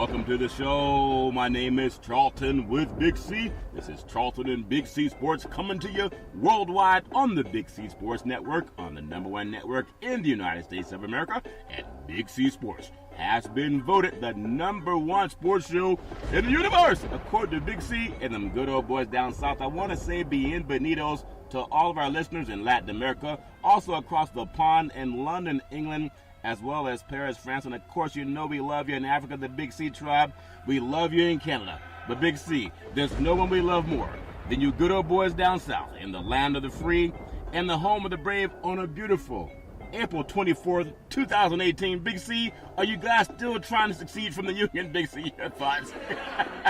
welcome to the show. My name is Charlton with Big C. This is Charlton and Big C Sports coming to you worldwide on the Big C Sports Network, on the #1 network in the United States of America. And Big C Sports has been voted the #1 sports show in the universe, according to Big C and them good old boys down south. I want to say bienvenidos to all of our listeners in Latin America, also across the pond in London, England, as well as Paris, France. And of course, you know we love you in Africa, the Big C tribe. We love you in Canada. But Big C, there's no one we love more than you good old boys down south in the land of the free and the home of the brave on a beautiful April 24th, 2018. Big C, are you guys still trying to succeed from the union? Big C, your thoughts?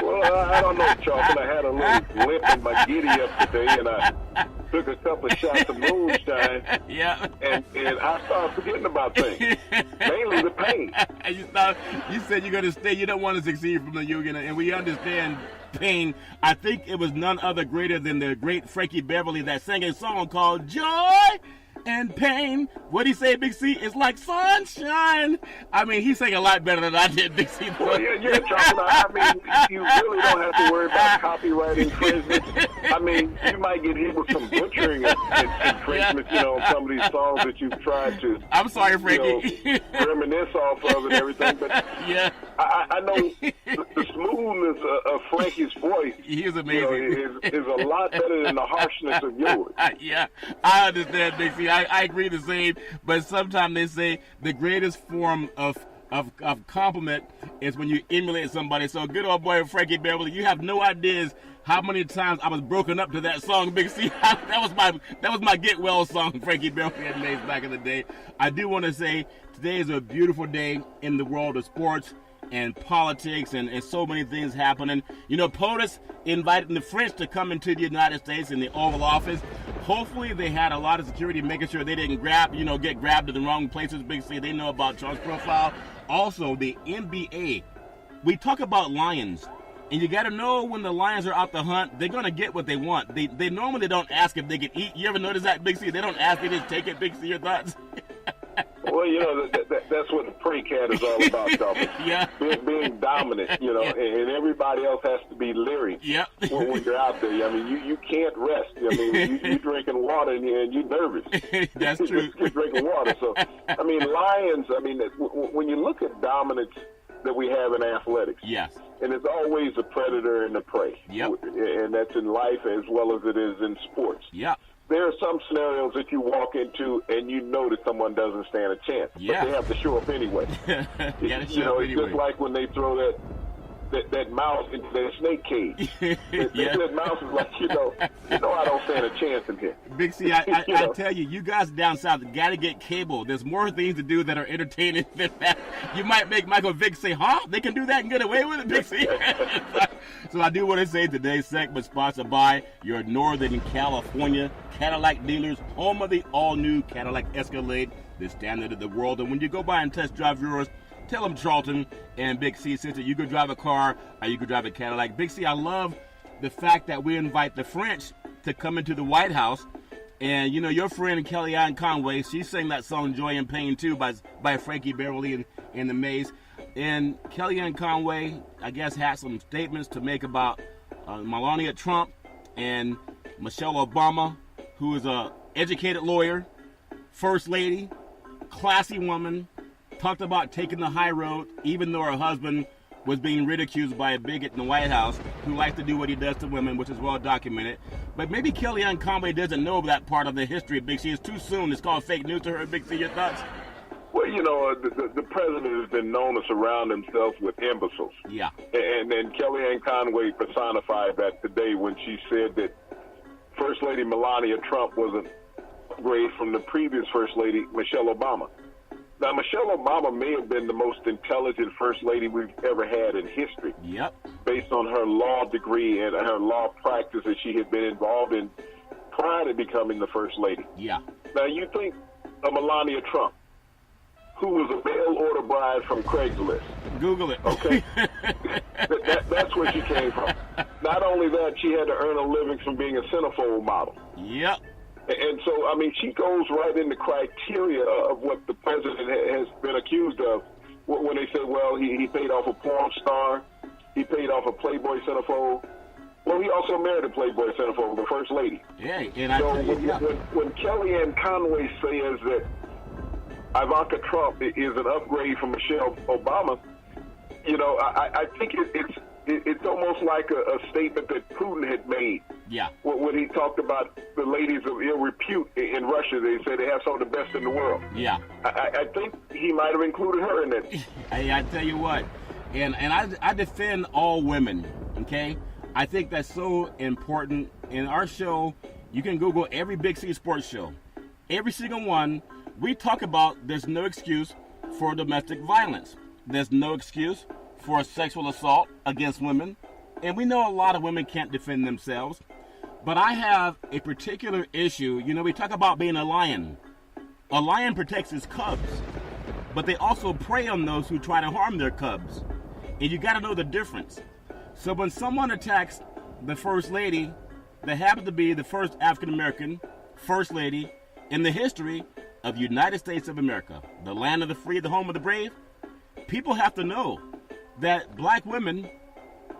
Well, I don't know, Charlton. I had a little limp in my giddy up today, and I took a couple of shots of moonshine. Yeah. And I started forgetting about things, mainly the pain. You said you're going to stay. You don't want to succeed from the union, and we understand pain. I think it was none other greater than the great Frankie Beverly that sang a song called Joy and Pain. What'd he say, Big C? It's like sunshine. I mean, he sang a lot better than I did, Big C. Well, yeah, Charlton. I mean, you really don't have to worry about copyright infringement. I mean, you might get hit with some butchering infringement, on some of these songs that you've tried to. I'm sorry, Frankie. Reminisce off of and everything, but yeah, I know the smoothness of Frankie's voice. He is amazing. Is a lot better than the harshness of yours. Yeah, I understand, Big C. I agree the same, but sometimes they say the greatest form of compliment is when you emulate somebody. So good old boy Frankie Beverly, you have no ideas how many times I was broken up to that song, Big C. That was my get well song Frankie Beverly had made back in the day. I do want to say today is a beautiful day in the world of sports and politics and so many things happening. POTUS invited the French to come into the United States in the Oval Office. Hopefully they had a lot of security making sure they didn't get grabbed in the wrong places. Big C, they know about Trump's profile. Also, the NBA. We talk about lions, and you got to know when the lions are out to hunt, they're going to get what they want. They normally don't ask if they can eat. You ever notice that, Big C? They don't ask, they just take it. Big C, your thoughts? Well, that's what the prey cat is all about, Charlton. Yeah. Being dominant, and everybody else has to be leery. Yeah. when you're out there. I mean, you can't rest. I mean, you're drinking water and you're nervous. That's true. You're drinking water. So, I mean, lions, when you look at dominance that we have in athletics. Yes. And it's always a predator and a prey. Yep. And that's in life as well as it is in sports. Yeah. There are some scenarios that you walk into and you know that someone doesn't stand a chance. Yeah. But they have to show up anyway. It's anyway. Just like when they throw that mouse into that snake cage. That mouse is like, I don't stand a chance in here. Big C, I tell you, you guys down south got to get cable. There's more things to do that are entertaining than that. You might make Michael Vick say, huh? They can do that and get away with it, Big C? So I do want to say today's segment sponsored by your Northern California Cadillac dealers, home of the all-new Cadillac Escalade, the standard of the world. And when you go by and test drive yours, tell them Charlton and Big C said that you could drive a car or you could drive a Cadillac. Big C, I love the fact that we invite the French to come into the White House. And, your friend Kellyanne Conway, she sang that song Joy and Pain, too, by Frankie Beverly and the Mays. And Kellyanne Conway, I guess, had some statements to make about Melania Trump and Michelle Obama, who is a educated lawyer, first lady, classy woman, talked about taking the high road, even though her husband was being ridiculed by a bigot in the White House who likes to do what he does to women, which is well documented. But maybe Kellyanne Conway doesn't know that part of the history of Big C. It's too soon. It's called fake news to her. Big C, your thoughts? Well, the president has been known to surround himself with imbeciles. Yeah. And Kellyanne Conway personified that today when she said that First Lady Melania Trump was an upgrade from the previous First Lady, Michelle Obama. Now, Michelle Obama may have been the most intelligent First Lady we've ever had in history. Yep. Based on her law degree and her law practice that she had been involved in prior to becoming the First Lady. Yeah. Now, you think of Melania Trump, who was a mail-order bride from Craigslist. Google it. Okay? That's where she came from. Not only that, she had to earn a living from being a centerfold model. Yep. And so, she goes right in the criteria of what the president has been accused of when they said, well, he paid off a porn star, he paid off a Playboy centerfold. Well, he also married a Playboy centerfold, the first lady. Yeah, and I tell you, when Kellyanne Conway says that Ivanka Trump is an upgrade from Michelle Obama, I think it's almost like a statement that Putin had made. Yeah. When he talked about the ladies of ill repute in Russia, they said they have some of the best in the world. Yeah. I think he might have included her in that. Hey, I tell you what, and I defend all women, okay? I think that's so important. In our show, you can Google every Big C sports show. Every single one, we talk about there's no excuse for domestic violence. There's no excuse for sexual assault against women. And we know a lot of women can't defend themselves. But I have a particular issue. We talk about being a lion. A lion protects his cubs. But they also prey on those who try to harm their cubs. And you got to know the difference. So when someone attacks the First Lady, that happens to be the first African-American First Lady in the history of the United States of America, the land of the free, the home of the brave, people have to know that black women,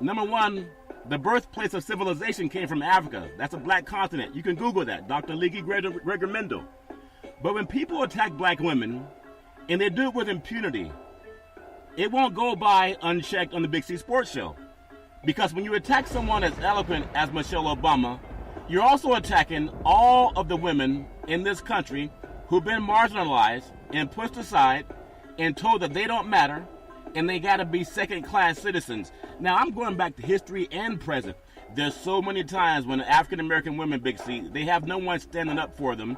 number one, the birthplace of civilization came from Africa. That's a black continent. You can Google that, Dr. Leaky Gregor Mendel. But when people attack black women, and they do it with impunity, it won't go by unchecked on the Big C Sports Show. Because when you attack someone as eloquent as Michelle Obama, you're also attacking all of the women in this country who've been marginalized and pushed aside and told that they don't matter and they got to be second-class citizens. Now, I'm going back to history and present. There's so many times when African-American women, Big C, they have no one standing up for them,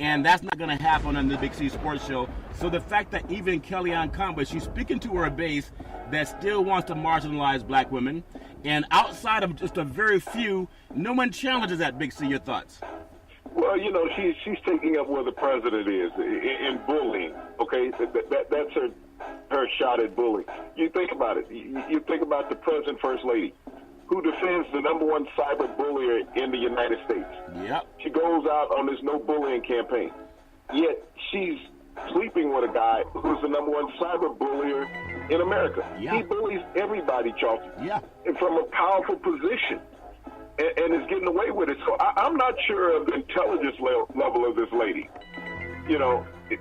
and that's not going to happen on the Big C Sports Show. So the fact that even Kellyanne Conway, she's speaking to her base that still wants to marginalize black women, and outside of just a very few, no one challenges that. Big C, your thoughts? Well, she's taking up where the president is in bullying. Okay, that's her shot at bullying. You think about it. You think about the present First Lady, who defends the number one cyber bullier in the United States. Yep. She goes out on this no bullying campaign. Yet she's sleeping with a guy who's the number one cyber bullier in America. Yeah. He bullies everybody, Charlton. Yeah. And from a powerful position. And is getting away with it. So I'm not sure of the intelligence level of this lady.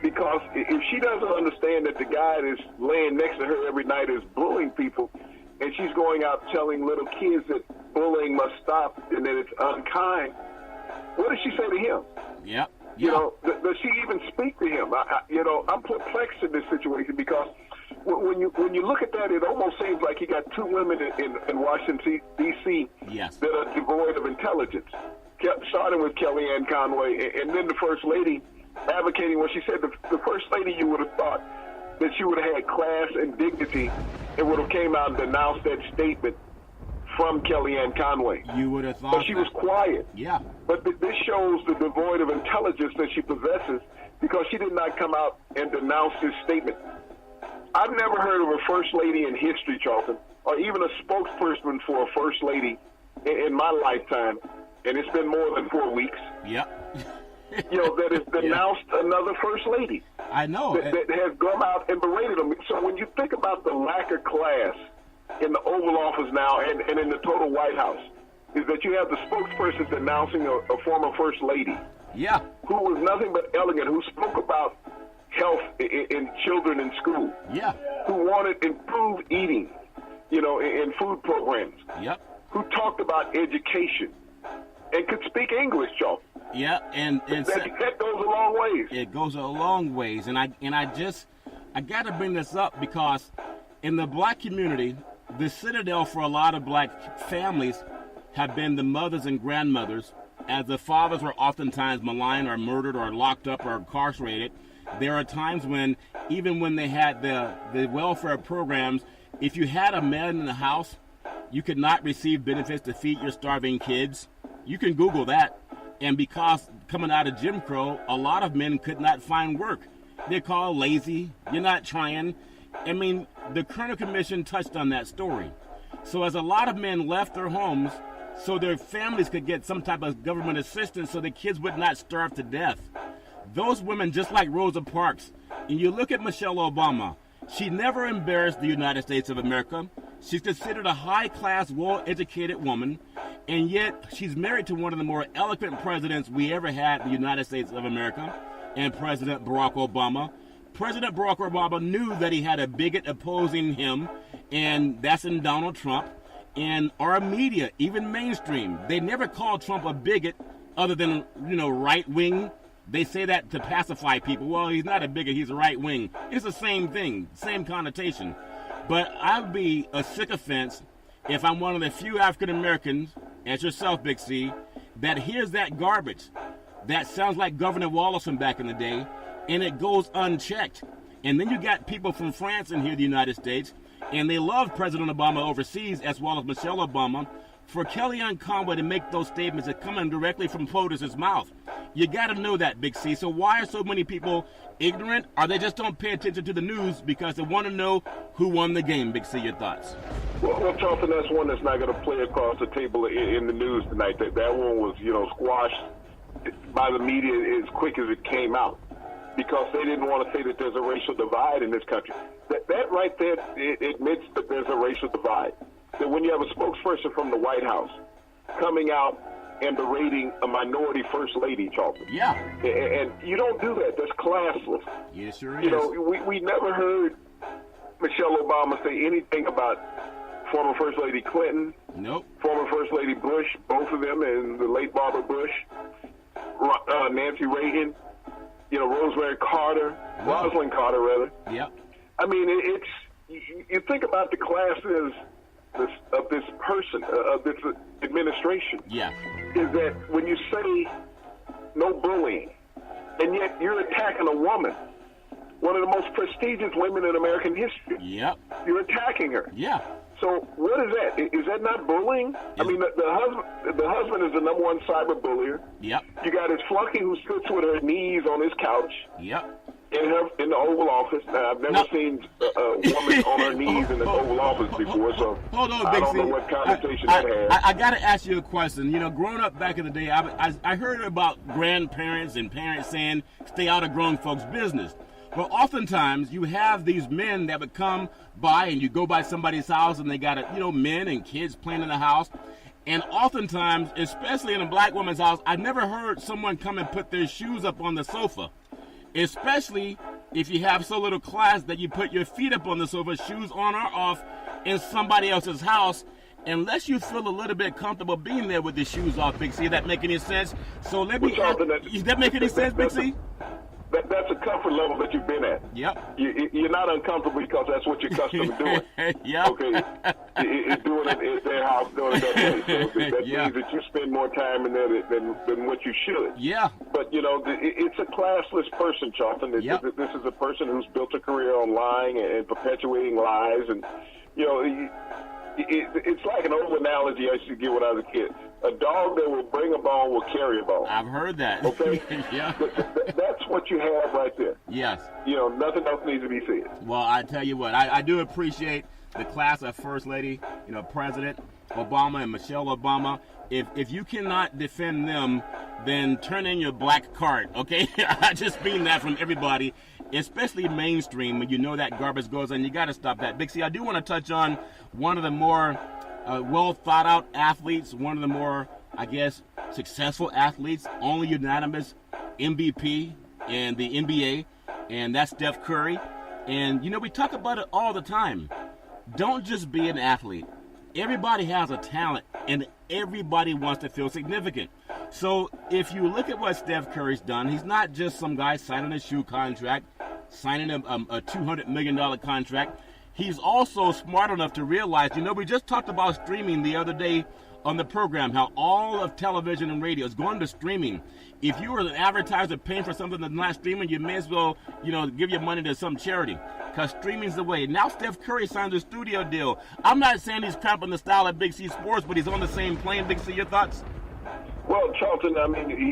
Because if she doesn't understand that the guy that's laying next to her every night is bullying people, and she's going out telling little kids that bullying must stop and that it's unkind, what does she say to him? Yep. Does she even speak to him? I'm perplexed in this situation because when you look at that, it almost seems like you got two women in Washington, D.C. Yes. that are devoid of intelligence, starting with Kellyanne Conway and then the First Lady advocating what she said. The First Lady, you would have thought that she would have had class and dignity and would have came out and denounced that statement from Kellyanne Conway. You would have thought But she was quiet. Yeah. But this shows the devoid of intelligence that she possesses because she did not come out and denounce this statement. I've never heard of a First Lady in history, Charlton, or even a spokesperson for a First Lady in my lifetime, and it's been more than 4 weeks. Yep. That has denounced another First Lady. I know. That has gone out and berated them. So when you think about the lack of class in the Oval Office now and in the total White House, is that you have the spokesperson denouncing a former First Lady. Yeah. Who was nothing but elegant, who spoke about health in children in school. Yeah. Who wanted improved eating, in food programs. Yep. Who talked about education and could speak English, Joe. Yeah, and that goes a long ways. It goes a long ways, and I got to bring this up because in the black community, the citadel for a lot of black families have been the mothers and grandmothers, as the fathers were oftentimes maligned or murdered or locked up or incarcerated. There are times when, even when they had the welfare programs, if you had a man in the house, you could not receive benefits to feed your starving kids. You can Google that. And because coming out of Jim Crow, a lot of men could not find work. They're called lazy. You're not trying. I mean, the Kerner Commission touched on that story. So as a lot of men left their homes so their families could get some type of government assistance so the kids would not starve to death. Those women, just like Rosa Parks, and you look at Michelle Obama, She never embarrassed the United States of America. She's considered a high-class, well-educated woman, and yet she's married to one of the more eloquent presidents we ever had in the United States of America, and President Barack Obama. President Barack Obama knew that he had a bigot opposing him, and that's in Donald Trump. And our media, even mainstream, they never call Trump a bigot other than, right-wing. They say that to pacify people. Well, he's not a bigot, he's a right-wing. It's the same thing, same connotation. But I'd be a sycophant if I'm one of the few African Americans, as yourself, Big C, that hears that garbage that sounds like Governor Wallison back in the day, and it goes unchecked. And then you got people from France in here, the United States, and they love President Obama overseas, as well as Michelle Obama, for Kellyanne Conway to make those statements that come in directly from POTUS's mouth. You got to know that, Big C. So why are so many people ignorant? Or they just don't pay attention to the news because they want to know who won the game, Big C? Your thoughts? Well, Charlton, that's one that's not going to play across the table in the news tonight. That one was, squashed by the media as quick as it came out because they didn't want to say that there's a racial divide in this country. That right there, it admits that there's a racial divide. That when you have a spokesperson from the White House coming out and berating a minority first lady, Charlton. Yeah. And you don't do that. That's classless. Yeah, sure is. We never heard Michelle Obama say anything about former First Lady Clinton. Nope. Former First Lady Bush, both of them, and the late Barbara Bush, Nancy Reagan, Rosemary Carter, Rosalind Carter, rather. Yep. I mean, you think about the classes of this person, of this administration. Yeah. Is that when you say no bullying, and yet you're attacking a woman, one of the most prestigious women in American history. Yep. You're attacking her. Yeah. So what is that? Is that not bullying? I mean, the husband is the number one cyber bullier. Yep. You got his flunky who sits with her knees on his couch. Yep. In the Oval Office. Now, I've never seen a woman on her knees in the Oval Office before, so hold on, I don't know what connotation that has. I got to ask you a question. Growing up back in the day, I heard about grandparents and parents saying, stay out of grown folks' business. But oftentimes, you have these men that would come by, and you go by somebody's house, and they got, men and kids playing in the house. And oftentimes, especially in a black woman's house, I've never heard someone come and put their shoes up on the sofa. Especially if you have so little class that you put your feet up on the sofa, shoes on or off, in somebody else's house, unless you feel a little bit comfortable being there with the shoes off, Big C. That make any sense? So let me ask, does that make any sense, Big C? That's a comfort level that you've been at. Yep. You're not uncomfortable because that's what you're accustomed to doing. Yep. Okay. It's doing it at their house, doing it that way. So that means that you spend more time in there than what you should. Yeah. But, it's a classless person, Charlton. Yep. This is a person who's built a career on lying and perpetuating lies. And, it's like an old analogy I used to give when I was a kid. A dog that will bring a bone will carry a bone. I've heard that. Okay? Yeah. That's what you have right there. Yes. Nothing else needs to be said. Well, I tell you what, I do appreciate the class of First Lady, President Obama and Michelle Obama. If you cannot defend them, then turn in your black card, okay? I just mean that from everybody, especially mainstream, when you know that garbage goes on. You got to stop that. Big C, I do want to touch on one of the more well-thought-out athletes, one of the more, successful athletes, only unanimous MVP in the NBA, and that's Steph Curry. And, we talk about it all the time. Don't just be an athlete. Everybody has a talent, and everybody wants to feel significant. So if you look at what Steph Curry's done, he's not just some guy signing a shoe contract, signing a $200 million contract. He's also smart enough to realize, we just talked about streaming the other day on the program, how all of television and radio is going to streaming. If you are an advertiser paying for something that's not streaming, you may as well, give your money to some charity, because streaming's the way. Now Steph Curry signs a studio deal. I'm not saying he's cramping the style at Big C Sports, but he's on the same plane. Big C, your thoughts? Well, Charlton,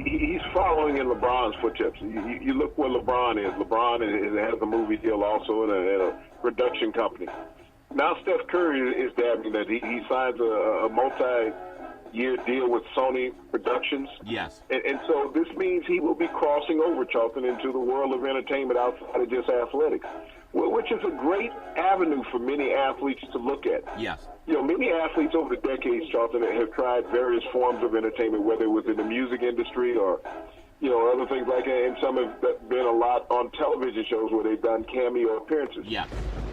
he's following in LeBron's footsteps. You look where LeBron is. LeBron has a movie deal also in a production company. Now Steph Curry is dabbing that. He signs a multi-year deal with Sony Productions. Yes. And so this means he will be crossing over, Charlton, into the world of entertainment outside of just athletics. which is a great avenue for many athletes to look at. Yes. Many athletes over the decades, Charlton, have tried various forms of entertainment, whether it was in the music industry or, other things like that. And some have been a lot on television shows where they've done cameo appearances. Yeah.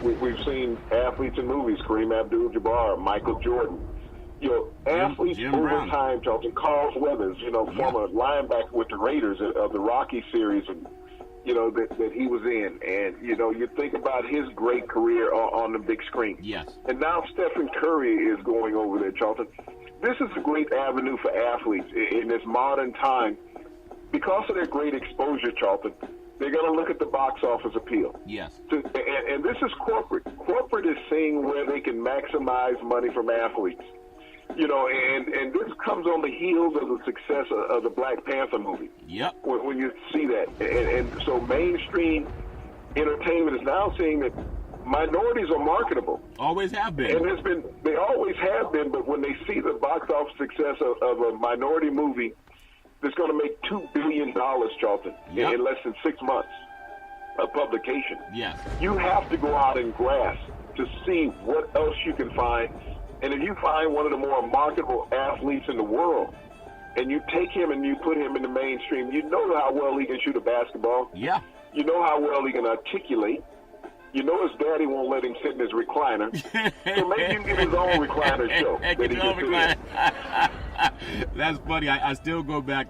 We've seen athletes in movies, Kareem Abdul-Jabbar, Michael Jordan. Athletes Jim over Brown. time, Charlton, Carl Weathers, former linebacker with the Raiders of the Rocky series, and that he was in. And, you think about his great career on the big screen. Yes. And now Stephen Curry is going over there, Charlton. This is a great avenue for athletes in this modern time. Because of their great exposure, Charlton, they're going to look at the box office appeal. Yes. And this is corporate. Corporate is seeing where they can maximize money from athletes. And this comes on the heels of the success of the Black Panther movie. Yep. When you see that. And so mainstream entertainment is now seeing that minorities are marketable. Always have been. And they always have been, but when they see the box office success of a minority movie that's going to make $2 billion, Charlton, Yep. in less than 6 months of publication, Yes. you have to go out and grasp to see what else you can find. And if you find one of the more marketable athletes in the world, and you take him and you put him in the mainstream, you know how well he can shoot a basketball. Yeah. You know how well he can articulate. You know his daddy won't let him sit in his recliner. So maybe you can get his own recliner show. Get that he your own can recliner. That's funny. I still go back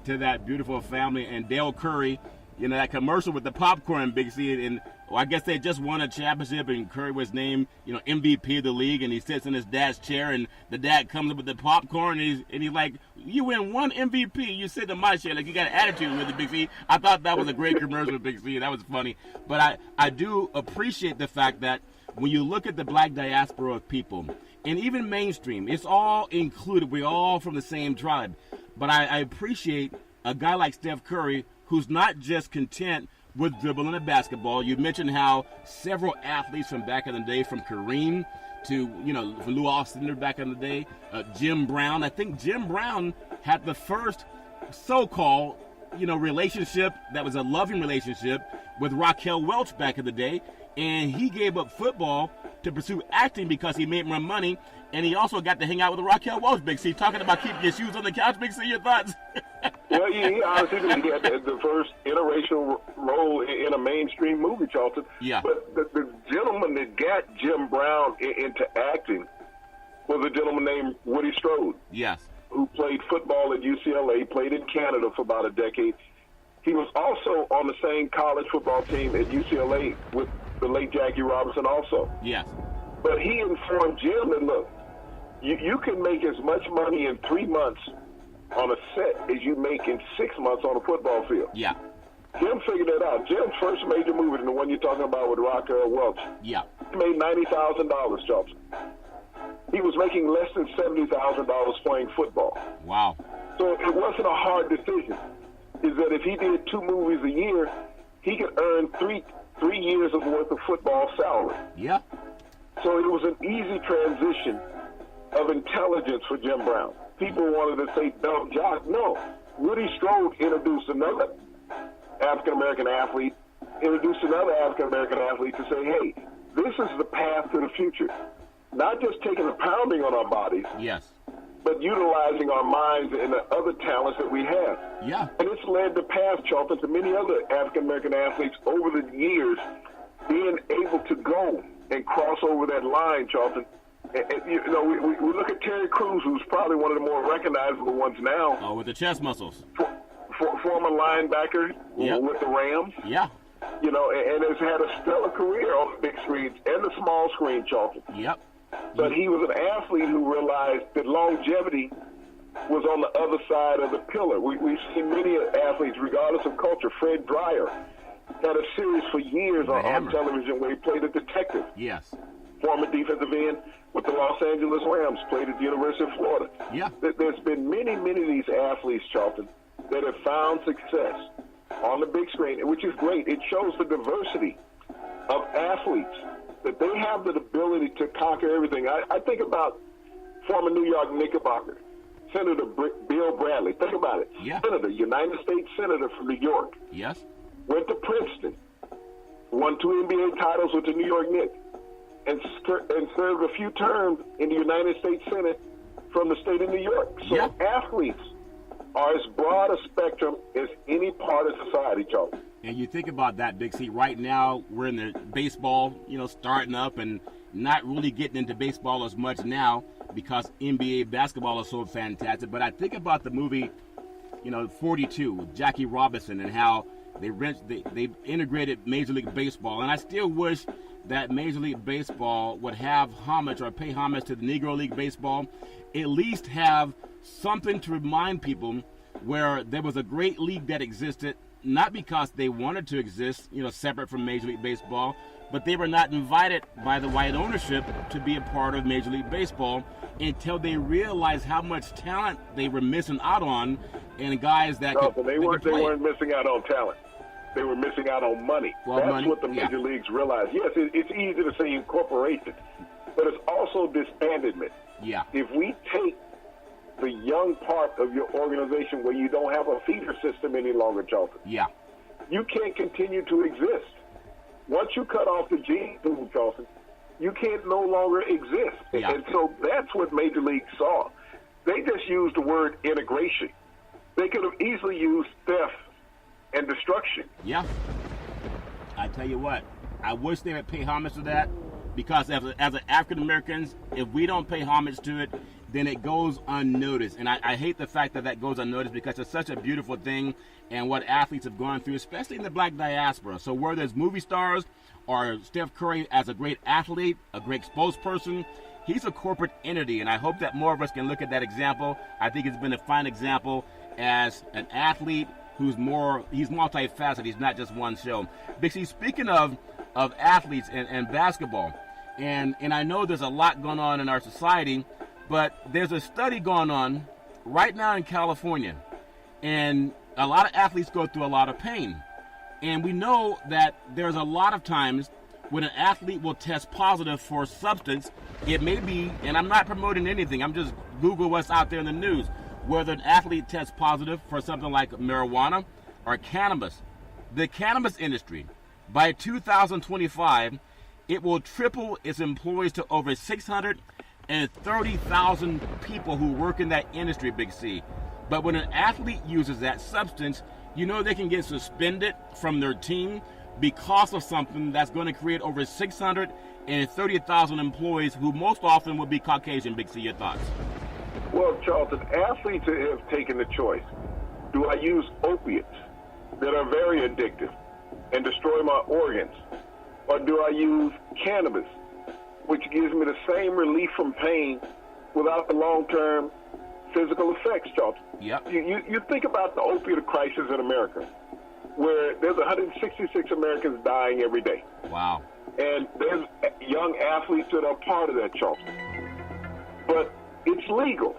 to that beautiful family and Dale Curry, that commercial with the popcorn, Big C, and I guess they just won a championship, and Curry was named, MVP of the league, and he sits in his dad's chair, and the dad comes up with the popcorn, and he's like, you win one MVP, you sit in my chair, like you got an attitude with it, Big C. I thought that was a great commercial, Big C. That was funny. But I do appreciate the fact that when you look at the black diaspora of people, and even mainstream, it's all included. We're all from the same tribe. But I appreciate a guy like Steph Curry who's not just content with dribbling a basketball. You mentioned how several athletes from back in the day, from Kareem to, from Lou Alcindor back in the day, Jim Brown. I think Jim Brown had the first so-called, relationship that was a loving relationship with Raquel Welch back in the day. And he gave up football to pursue acting because he made more money. And he also got to hang out with Raquel Welch, Big C. Talking about keeping your shoes on the couch, Big C, your thoughts? Well, he honestly did. He had the first interracial role in a mainstream movie, Charlton. Yeah. But the gentleman that got Jim Brown into acting was a gentleman named Woody Strode. Yes. Who played football at UCLA, played in Canada for about a decade. He was also on the same college football team at UCLA with the late Jackie Robinson also. Yes. But he informed Jim that, look, you can make as much money in 3 months on a set as you make in 6 months on a football field. Yeah. Jim figured that out. Jim's first major movie, the one you're talking about with Raquel Welch, Yeah. he made $90,000, Charles. He was making less than $70,000 playing football. Wow. So it wasn't a hard decision. Is that if he did 2 movies a year, he could earn three years of worth of football salary. Yeah. So it was an easy transition of intelligence for Jim Brown. People wanted to say dumb jock. No. Woody Strode introduced another African-American athlete, introduced another African-American athlete to say, hey, this is the path to the future. Not just taking a pounding on our bodies, Yes. but utilizing our minds and the other talents that we have. Yeah. And it's led the path, Charlton, to many other African-American athletes over the years being able to go and cross over that line, Charlton. And we look at Terry Crews, who's probably one of the more recognizable ones now. Oh, with the chest muscles. Former linebacker with the Rams. Yeah. And has had a stellar career on the big screens and the small screen, Charlton. Yep. But he was an athlete who realized that longevity was on the other side of the pillar. We've seen many athletes, regardless of culture. Fred Dreyer had a series for years on television where he played a detective. Yes. Former defensive end with the Los Angeles Rams, played at the University of Florida. Yeah. There's been many of these athletes, Charlton, that have found success on the big screen, which is great. It shows the diversity of athletes, that they have the ability to conquer everything. I think about former New York Knickerbocker, Senator Bill Bradley. Think about it. Yeah. Senator, United States Senator from New York. Yes. Went to Princeton. won 2 NBA titles with the New York Knicks, and served a few terms in the United States Senate from the state of New York. So Yeah. athletes are as broad a spectrum as any part of society, Charles. And you think about that, Big C. Right now, we're in the baseball, starting up and not really getting into baseball as much now because NBA basketball is so fantastic. But I think about the movie, 42 with Jackie Robinson and how they integrated Major League Baseball. And I still wish that Major League Baseball would have homage or pay homage to the Negro League Baseball, at least have something to remind people where there was a great league that existed, not because they wanted to exist, separate from Major League Baseball, but they were not invited by the white ownership to be a part of Major League Baseball until they realized how much talent they were missing out on, and guys that they weren't missing out on talent. They were missing out on money. Well, That's money, what the major leagues realized. Yes, it's easy to say incorporation, but it's also disbandment. Yeah. If we take the young part of your organization where you don't have a feeder system any longer, Charlton, Yeah. you can't continue to exist. Once you cut off the gene pool, Charlton, you can't no longer exist. Yeah. And so that's what Major League saw. They just used the word integration. They could have easily used theft and destruction. Yeah. I tell you what, I wish they would pay homage to that, because as African Americans, if we don't pay homage to it, then it goes unnoticed. And I hate the fact that goes unnoticed, because it's such a beautiful thing and what athletes have gone through, especially in the black diaspora. So whether there's movie stars or Steph Curry as a great athlete, a great spokesperson, he's a corporate entity, and I hope that more of us can look at that example. I think it's been a fine example as an athlete he's multifaceted. He's not just one show. Big C, speaking of athletes and basketball, and I know there's a lot going on in our society, but there's a study going on right now in California, and a lot of athletes go through a lot of pain. And we know that there's a lot of times when an athlete will test positive for a substance. It may be, and I'm not promoting anything, I'm just Google what's out there in the news, whether an athlete tests positive for something like marijuana or cannabis. The cannabis industry, by 2025, it will triple its employees to over 630,000 people who work in that industry, Big C. But when an athlete uses that substance, they can get suspended from their team because of something that's going to create over 630,000 employees who most often will be Caucasian. Big C, your thoughts? Well, Charlton, athletes have taken the choice. Do I use opiates that are very addictive and destroy my organs? Or do I use cannabis, which gives me the same relief from pain without the long-term physical effects, Charlton? Yep. You think about the opioid crisis in America, where there's 166 Americans dying every day. Wow. And there's young athletes that are part of that, Charlton. But it's legal.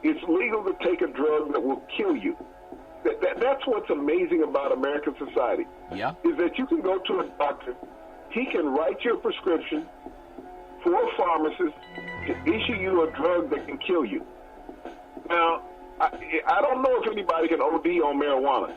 It's legal to take a drug that will kill you. That's what's amazing about American society. Yeah. Is that you can go to a doctor, he can write you a prescription for a pharmacist to issue you a drug that can kill you. Now, I don't know if anybody can OD on marijuana.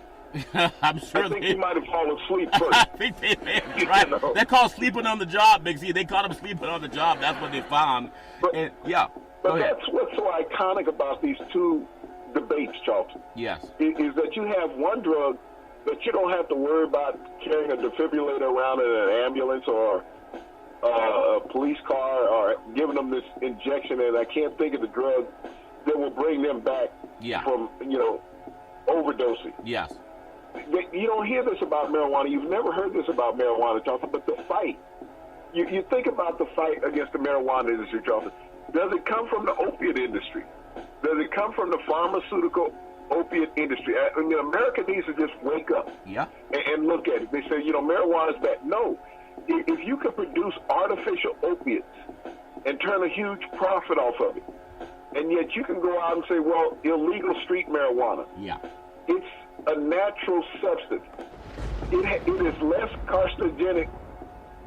I'm sure I think he might have fallen asleep first. I think they right. They're called sleeping on the job, Big C. They caught him sleeping on the job. That's what they found. But that's what's so iconic about these two debates, Charlton. Yes. Is that you have one drug that you don't have to worry about carrying a defibrillator around in an ambulance or a police car or giving them this injection, and I can't think of the drug that will bring them back from, overdosing. Yes. You don't hear this about marijuana. You've never heard this about marijuana, Charlton, but the fight. You think about the fight against the marijuana industry, Charlton. Does it come from the opiate industry? Does it come from the pharmaceutical opiate industry? I mean, America needs to just wake up and look at it. They say, marijuana is bad. No. If you could produce artificial opiates and turn a huge profit off of it, and yet you can go out and say, well, illegal street marijuana. Yeah. It's a natural substance. It is less carcinogenic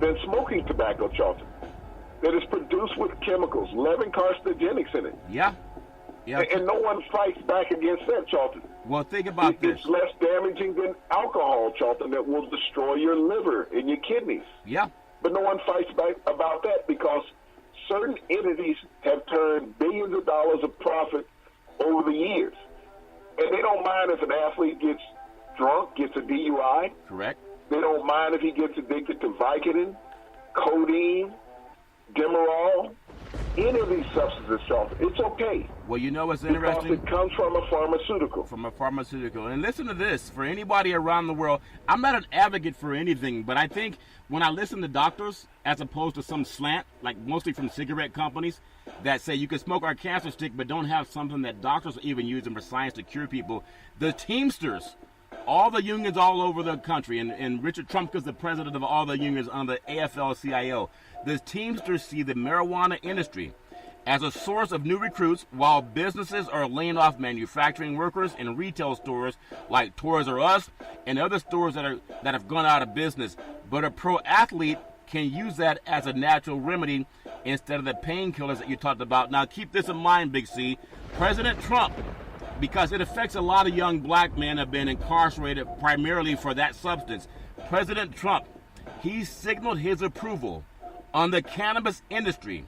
than smoking tobacco, Charlton. That is produced with chemicals, 11 carcinogenics in it. Yeah. Yeah. And no one fights back against that, Charlton. Well, think about this. It's less damaging than alcohol, Charlton, that will destroy your liver and your kidneys. Yeah. But no one fights back about that because certain entities have turned billions of dollars of profit over the years. And they don't mind if an athlete gets drunk, gets a DUI. Correct. They don't mind if he gets addicted to Vicodin, codeine, Demerol, any of these substances, Charlton. It's okay. Well, you know what's Because interesting? it comes from a pharmaceutical. From a pharmaceutical. And listen to this, for anybody around the world, I'm not an advocate for anything, but I think when I listen to doctors, as opposed to some slant, like mostly from cigarette companies, that say you can smoke our cancer stick, but don't have something that doctors are even using for science to cure people. The Teamsters, all the unions all over the country, and Richard Trumka is the president of all the unions under the AFL-CIO. The Teamsters see the marijuana industry as a source of new recruits, while businesses are laying off manufacturing workers in retail stores like Toys R Us and other stores that have gone out of business. But a pro athlete can use that as a natural remedy instead of the painkillers that you talked about. Now, keep this in mind, Big C. President Trump, because it affects a lot of young black men have been incarcerated primarily for that substance. President Trump, he signaled his approval on the cannabis industry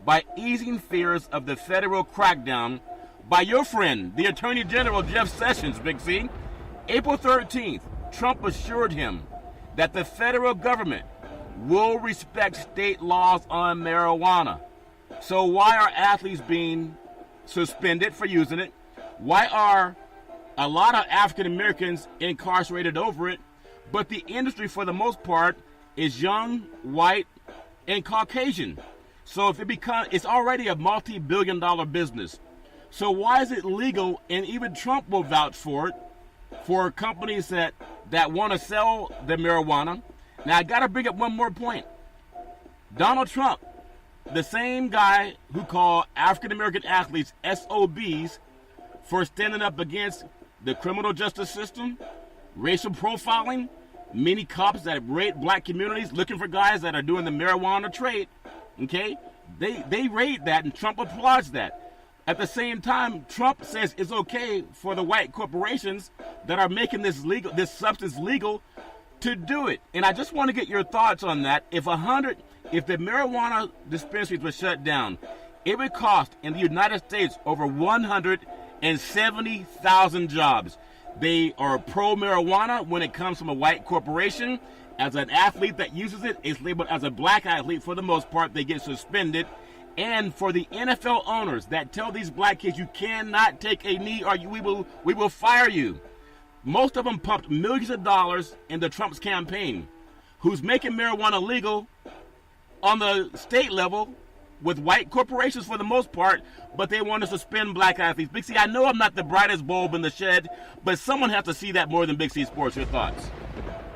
by easing fears of the federal crackdown by your friend, the Attorney General Jeff Sessions, Big C. April 13th, Trump assured him that the federal government will respect state laws on marijuana. So why are athletes being suspended for using it? Why are a lot of African Americans incarcerated over it? But the industry, for the most part, is young, white, and Caucasian. So if it's already a multi-billion-dollar business. So why is it legal, and even Trump will vouch for it, for companies that want to sell the marijuana? Now, I got to bring up one more point. Donald Trump, the same guy who called African-American athletes SOBs for standing up against the criminal justice system, racial profiling, many cops that raid black communities looking for guys that are doing the marijuana trade, okay? They raid that, and Trump applauds that. At the same time, Trump says it's okay for the white corporations that are making this substance legal to do it. And I just want to get your thoughts on that. If the marijuana dispensaries were shut down, it would cost in the United States over 170,000 jobs. They are pro-marijuana when it comes from a white corporation. As an athlete that uses it, it's labeled as a black athlete. For the most part, they get suspended. And for the NFL owners that tell these black kids, you cannot take a knee or we will fire you. Most of them pumped millions of dollars into Trump's campaign, who's making marijuana legal on the state level with white corporations for the most part, but they want to suspend black athletes. Big C, I know I'm not the brightest bulb in the shed, but someone has to see that more than Big C Sports. Your thoughts?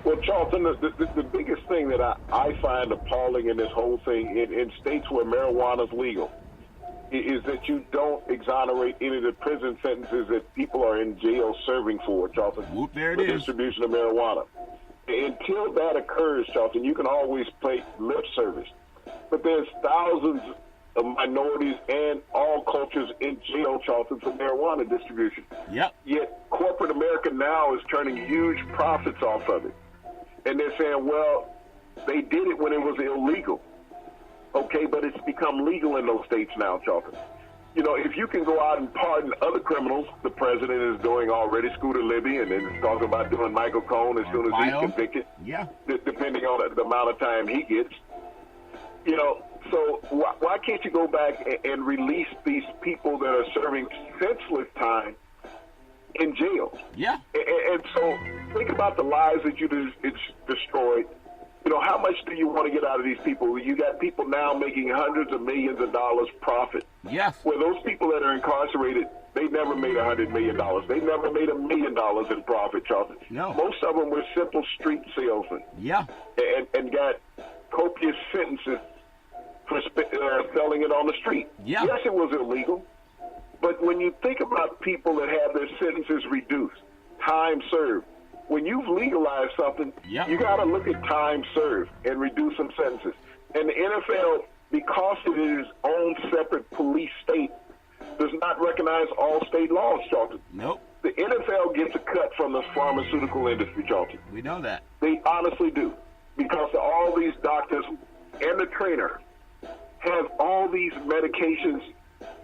Well, Charlton, the biggest thing that I find appalling in this whole thing, in states where marijuana is legal, is that you don't exonerate any of the prison sentences that people are in jail serving for, Charlton. Whoop, there it for is. Distribution of marijuana. Until that occurs, Charlton, you can always play lip service. But there's thousands of minorities and all cultures in jail, Charlton, for marijuana distribution. Yep. Yet corporate America now is turning huge profits off of it. And they're saying, well, they did it when it was illegal. Okay, but it's become legal in those states now, Charlton. You know, if you can go out and pardon other criminals, the president is doing already, Scooter Libby, and then is talking about doing Michael Cohen as soon as he's convicted, depending on the amount of time he gets. You know, so why can't you go back and release these people that are serving senseless time in jail? Yeah. And so think about the lives that you destroyed. You know, how much do you want to get out of these people? You got people now making hundreds of millions of dollars profit. Yes. Where those people that are incarcerated, they never made $100 million. They never made $1 million in profit, Charlton. No. Most of them were simple street salesmen. Yeah. And got copious sentences for selling it on the street. Yeah. Yes, it was illegal. But when you think about people that have their sentences reduced, time served, when you've legalized something, you got to look at time served and reduce some sentences. And the NFL, because it is its own separate police state, does not recognize all state laws, Charlton. Nope. The NFL gets a cut from the pharmaceutical industry, Charlton. We know that. They honestly do. Because all these doctors and the trainer have all these medications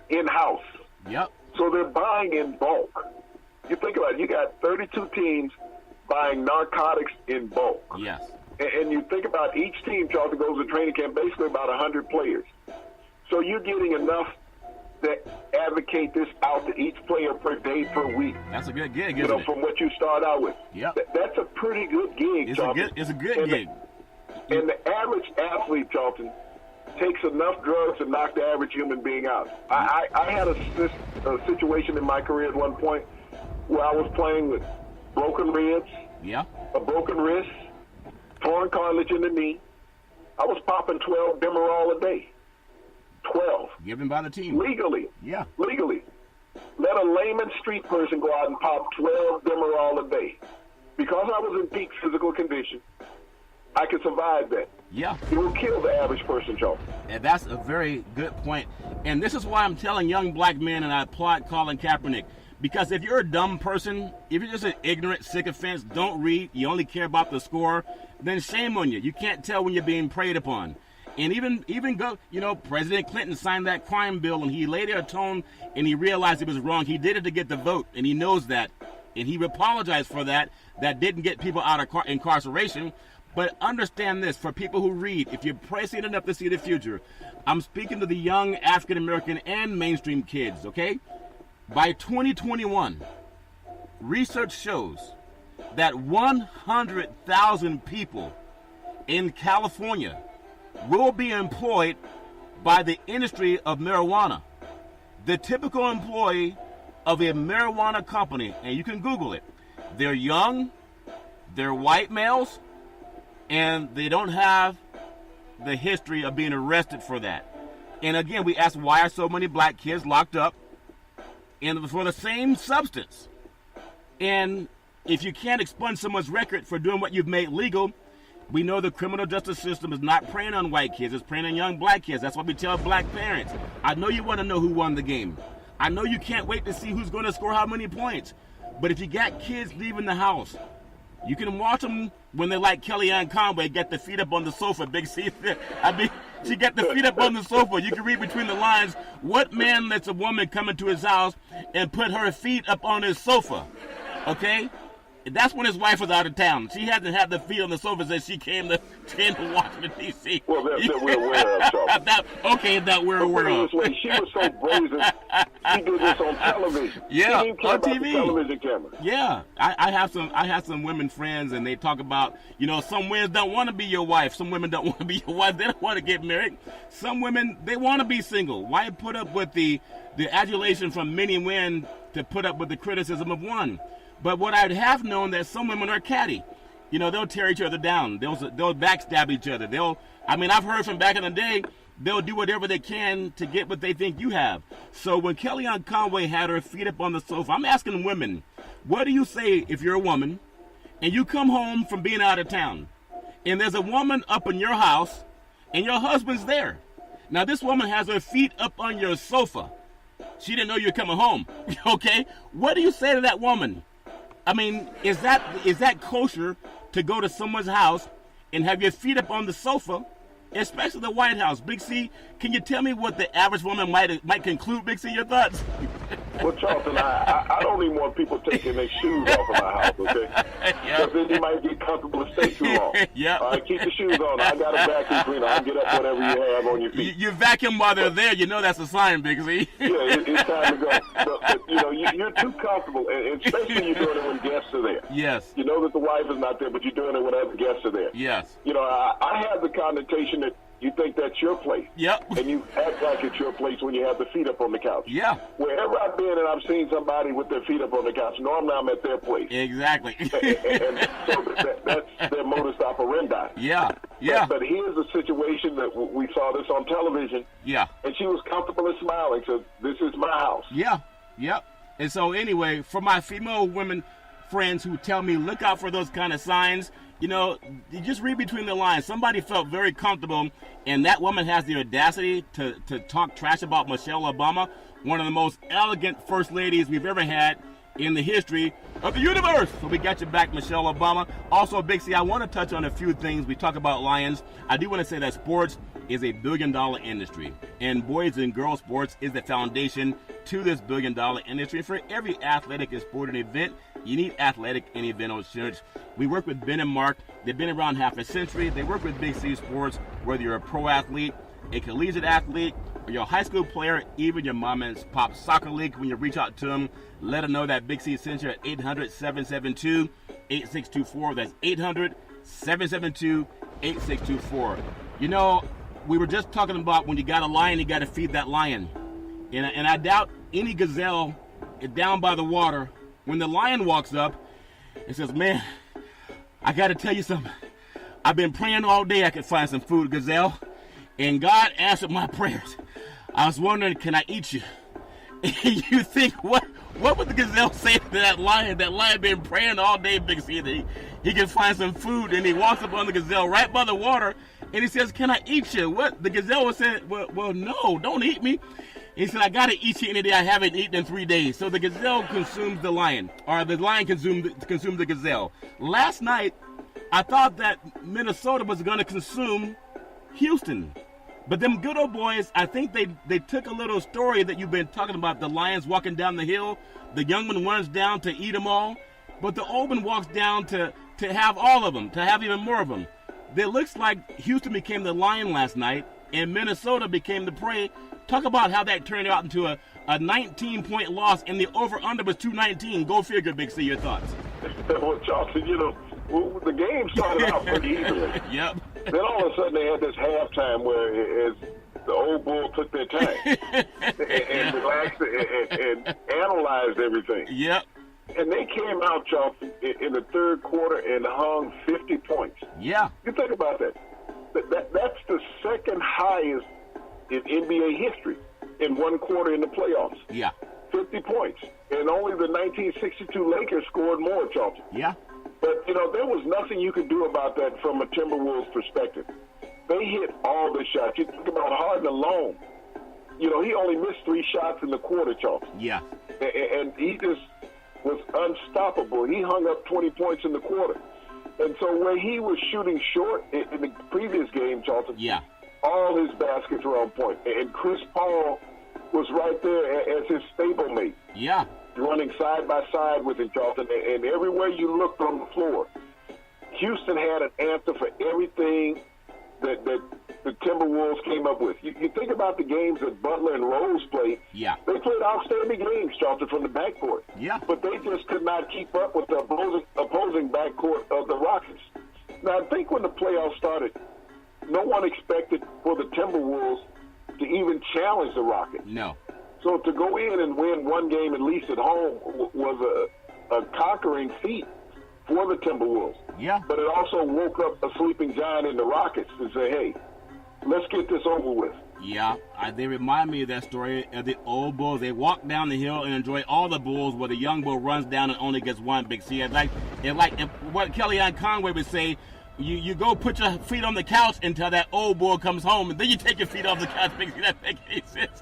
in-house. Yep. So they're buying in bulk. You think about it, you got 32 teams buying narcotics in bulk. Yes. And you think about each team, Charlton, goes to training camp, basically about 100 players. So you're getting enough that advocate this out to each player per day, per week. That's a good gig, isn't it? From what you start out with. Yep. That's a pretty good gig, Charlton. It's a good gig. And the average athlete, Charlton, takes enough drugs to knock the average human being out. I had a situation in my career at one point where I was playing with broken ribs, a broken wrist, torn cartilage in the knee. I was popping 12 Demerol a day. 12. Given by the team. Legally. Yeah. Legally. Let a layman street person go out and pop 12 Demerol a day. Because I was in peak physical condition, I could survive that. Yeah. It will kill the average person, Joe. And that's a very good point. And this is why I'm telling young black men, and I applaud Colin Kaepernick, because if you're a dumb person, if you're just an ignorant sycophant, don't read, you only care about the score, then shame on you. You can't tell when you're being preyed upon. And even go, President Clinton signed that crime bill, and he laid a tone, and he realized it was wrong. He did it to get the vote, and he knows that. And he apologized for that. That didn't get people out of incarceration. But understand this, for people who read, if you're prescient enough to see the future, I'm speaking to the young African-American and mainstream kids, okay? By 2021, research shows that 100,000 people in California will be employed by the industry of marijuana. The typical employee of a marijuana company, and you can Google it, they're young, they're white males, and they don't have the history of being arrested for that. And again, we ask, why are so many black kids locked up and for the same substance? And if you can't expunge someone's record for doing what you've made legal, we know the criminal justice system is not preying on white kids, it's preying on young black kids. That's why we tell black parents, I know you want to know who won the game. I know you can't wait to see who's going to score how many points. But if you got kids leaving the house, you can watch them when they like Kellyanne Conway get the feet up on the sofa. Big C. She got the feet up on the sofa. You can read between the lines. What man lets a woman come into his house and put her feet up on his sofa? Okay? That's when his wife was out of town. She hasn't had the feet on the sofa since she came to Washington, D.C. Well, that we're aware of, Charles. that we're aware of. She was so brazen, she did this on television. Yeah, she didn't care on about TV. The television camera. Yeah, I have some women friends, and they talk about, some women don't want to be your wife. Some women don't want to be your wife. They don't want to get married. Some women, they want to be single. Why put up with the adulation from many women to put up with the criticism of one? But what I have known that some women are catty. They'll tear each other down. They'll backstab each other. I've heard from back in the day, they'll do whatever they can to get what they think you have. So when Kellyanne Conway had her feet up on the sofa, I'm asking women, what do you say if you're a woman and you come home from being out of town and there's a woman up in your house and your husband's there? Now this woman has her feet up on your sofa. She didn't know you were coming home. Okay? What do you say to that woman? Is that kosher to go to someone's house and have your feet up on the sofa, especially the White House? Big C, can you tell me what the average woman might conclude? Big C, your thoughts? Well, Charlton, I don't even want people taking their shoes off of my house, okay? Because then you might get comfortable to stay too long. Yeah. All right, keep the shoes on. I got a vacuum cleaner. I'll get up whatever you have on your feet. You vacuum while they're there. That's a sign, Big C. Yeah, it's time to go. But you're too comfortable, and especially when you're doing it when guests are there. Yes. You know that the wife is not there, but you're doing it when other guests are there. Yes. I have the connotation that you think that's your place. Yep. And you act like it's your place when you have the feet up on the couch. Yeah. Wherever I've been and I've seen somebody with their feet up on the couch, normally I'm at their place. Exactly. and so that's their modus operandi. Yeah. Yeah. But here's a situation that we saw this on television. Yeah. And she was comfortable and smiling, so this is my house. Yeah. Yep. And so anyway, for my female women friends who tell me, look out for those kind of signs, you just read between the lines. Somebody felt very comfortable, and that woman has the audacity to talk trash about Michelle Obama. one of the most elegant first ladies we've ever had in the history of the universe. So we got you back, Michelle Obama. Also, Big C, I want to touch on a few things. We talk about Lions. I do want to say that sports is a billion-dollar industry, and boys and girls sports is the foundation to this billion-dollar industry. For every athletic and sporting event, you need athletic and event insurance. We work with Ben and Mark. They've been around half a century. They work with Big C Sports, whether you're a pro athlete, a collegiate athlete, or you're a high school player, even your mom and pop soccer league. When you reach out to them, let them know that Big C sent you at 800-772-8624. That's 800-772-8624. You know, we were just talking about when you got a lion, you got to feed that lion. And I doubt any gazelle down by the water, when the lion walks up and says, man, I got to tell you something. I've been praying all day I could find some food, gazelle, and God answered my prayers. I was wondering, can I eat you? You think, what would the gazelle say to that lion? That lion been praying all day, Big C, that he can find some food, and he walks up on the gazelle right by the water, and he says, can I eat you? What? The gazelle would say, well, no, don't eat me. He said, I got to eat you any day I haven't eaten in 3 days. So the gazelle consumes the lion, or the lion consumes the gazelle. Last night, I thought that Minnesota was going to consume Houston. But them good old boys, I think they took a little story that you've been talking about, the lions walking down the hill. The young one runs down to eat them all. But the old one walks down to have all of them, to have even more of them. It looks like Houston became the lion last night, and Minnesota became the prey. Talk about how that turned out into a 19-point loss, and the over-under was 219. Go figure, Big C, your thoughts. Well, Charleston, the game started out pretty evenly. Yep. Then all of a sudden they had this halftime where the old bull took their time and relaxed and analyzed everything. Yep. And they came out, Charleston, in the third quarter and hung 50 points. Yeah. You think about that. That's the second highest in NBA history in one quarter in the playoffs. Yeah. 50 points. And only the 1962 Lakers scored more, Charleston. Yeah. But, there was nothing you could do about that from a Timberwolves perspective. They hit all the shots. You think about Harden alone. He only missed 3 shots in the quarter, Charleston. Yeah. And he just was unstoppable. He hung up 20 points in the quarter. And so where he was shooting short in the previous game, Charleston, yeah, all his baskets were on point. And Chris Paul was right there as his stablemate. Yeah. Running side by side with him, Charleston. And everywhere you looked on the floor, Houston had an answer for everything that the Timberwolves came up with. You think about the games that Butler and Rose played. Yeah. They played outstanding games, Charleston, from the backcourt. Yeah. But they just could not keep up with the opposing backcourt of the Rockets. Now, I think when the playoffs started, no one expected for the Timberwolves to even challenge the Rockets. No. So to go in and win one game at least at home was a conquering feat for the Timberwolves. Yeah. But it also woke up a sleeping giant in the Rockets to say, hey, let's get this over with. Yeah, they remind me of that story of the old bulls. They walk down the hill and enjoy all the bulls, where the young bull runs down and only gets one. Big C. It's like what Kellyanne Conway would say. You go put your feet on the couch until that old bull comes home, and then you take your feet off the couch. Big C, that makes any sense.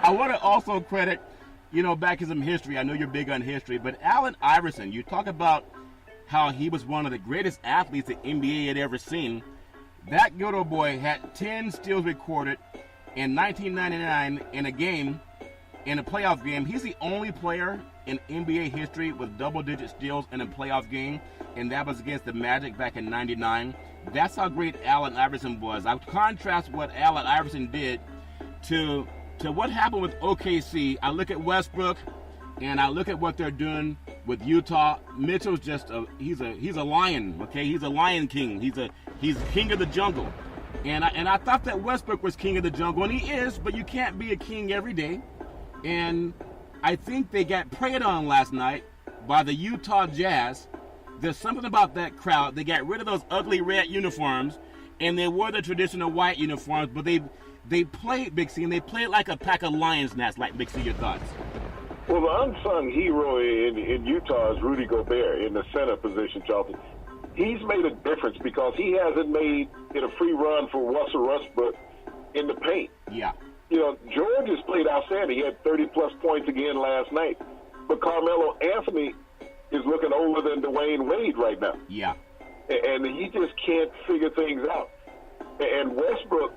I want to also credit, back in some history. I know you're big on history, but Allen Iverson. You talk about how he was one of the greatest athletes the NBA had ever seen. That good old boy had 10 steals recorded in 1999 in a playoff game. He's the only player in NBA history with double-digit steals in a playoff game, and that was against the Magic back in '99. That's how great Allen Iverson was. I contrast what Allen Iverson did to what happened with OKC. I look at Westbrook, and I look at what they're doing with Utah. Mitchell's just he's a lion, okay? He's a lion king. He's king of the jungle. And I thought that Westbrook was king of the jungle, and he is, but you can't be a king every day. And I think they got preyed on last night by the Utah Jazz. There's something about that crowd. They got rid of those ugly red uniforms, and they wore the traditional white uniforms, but they played, Big C, and they played like a pack of lions. That's like, Big C, your thoughts? Well, the unsung hero in Utah is Rudy Gobert in the center position, Charleston. He's made a difference because he hasn't made it a free run for Russell Westbrook in the paint. Yeah. George has played outstanding. He had 30-plus points again last night. But Carmelo Anthony is looking older than Dwayne Wade right now. Yeah. And he just can't figure things out. And Westbrook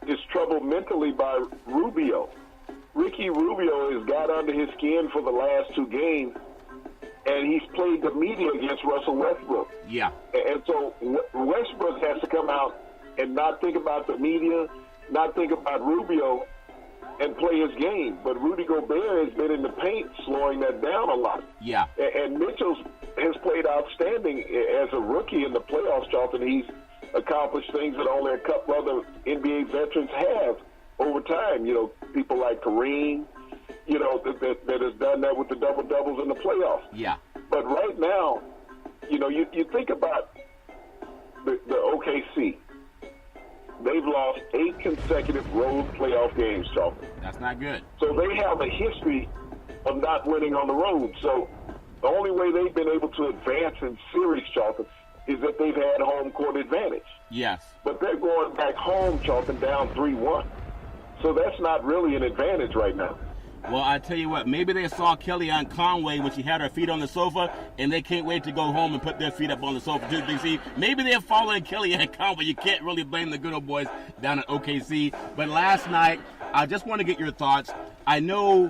is troubled mentally by Rubio. Ricky Rubio has got under his skin for the last 2 games, and he's played the media against Russell Westbrook. Yeah. And so Westbrook has to come out and not think about the media, not think about Rubio, and play his game. But Rudy Gobert has been in the paint, slowing that down a lot. Yeah. And Mitchell has played outstanding as a rookie in the playoffs, Charlton. He's accomplished things that only a couple other NBA veterans have over time. People like Kareem, that has done that with the double-doubles in the playoffs. Yeah. But right now, you think about the OKC. They've lost 8 consecutive road playoff games, Charlton. That's not good. So they have a history of not winning on the road. So the only way they've been able to advance in series, Charlton, is that they've had home court advantage. Yes. But they're going back home, Charlton, down 3-1. So that's not really an advantage right now. Well, I tell you what, maybe they saw Kellyanne Conway when she had her feet on the sofa, and they can't wait to go home and put their feet up on the sofa too. You see, maybe they're following Kellyanne Conway. You can't really blame the good old boys down at OKC. But last night, I just want to get your thoughts. I know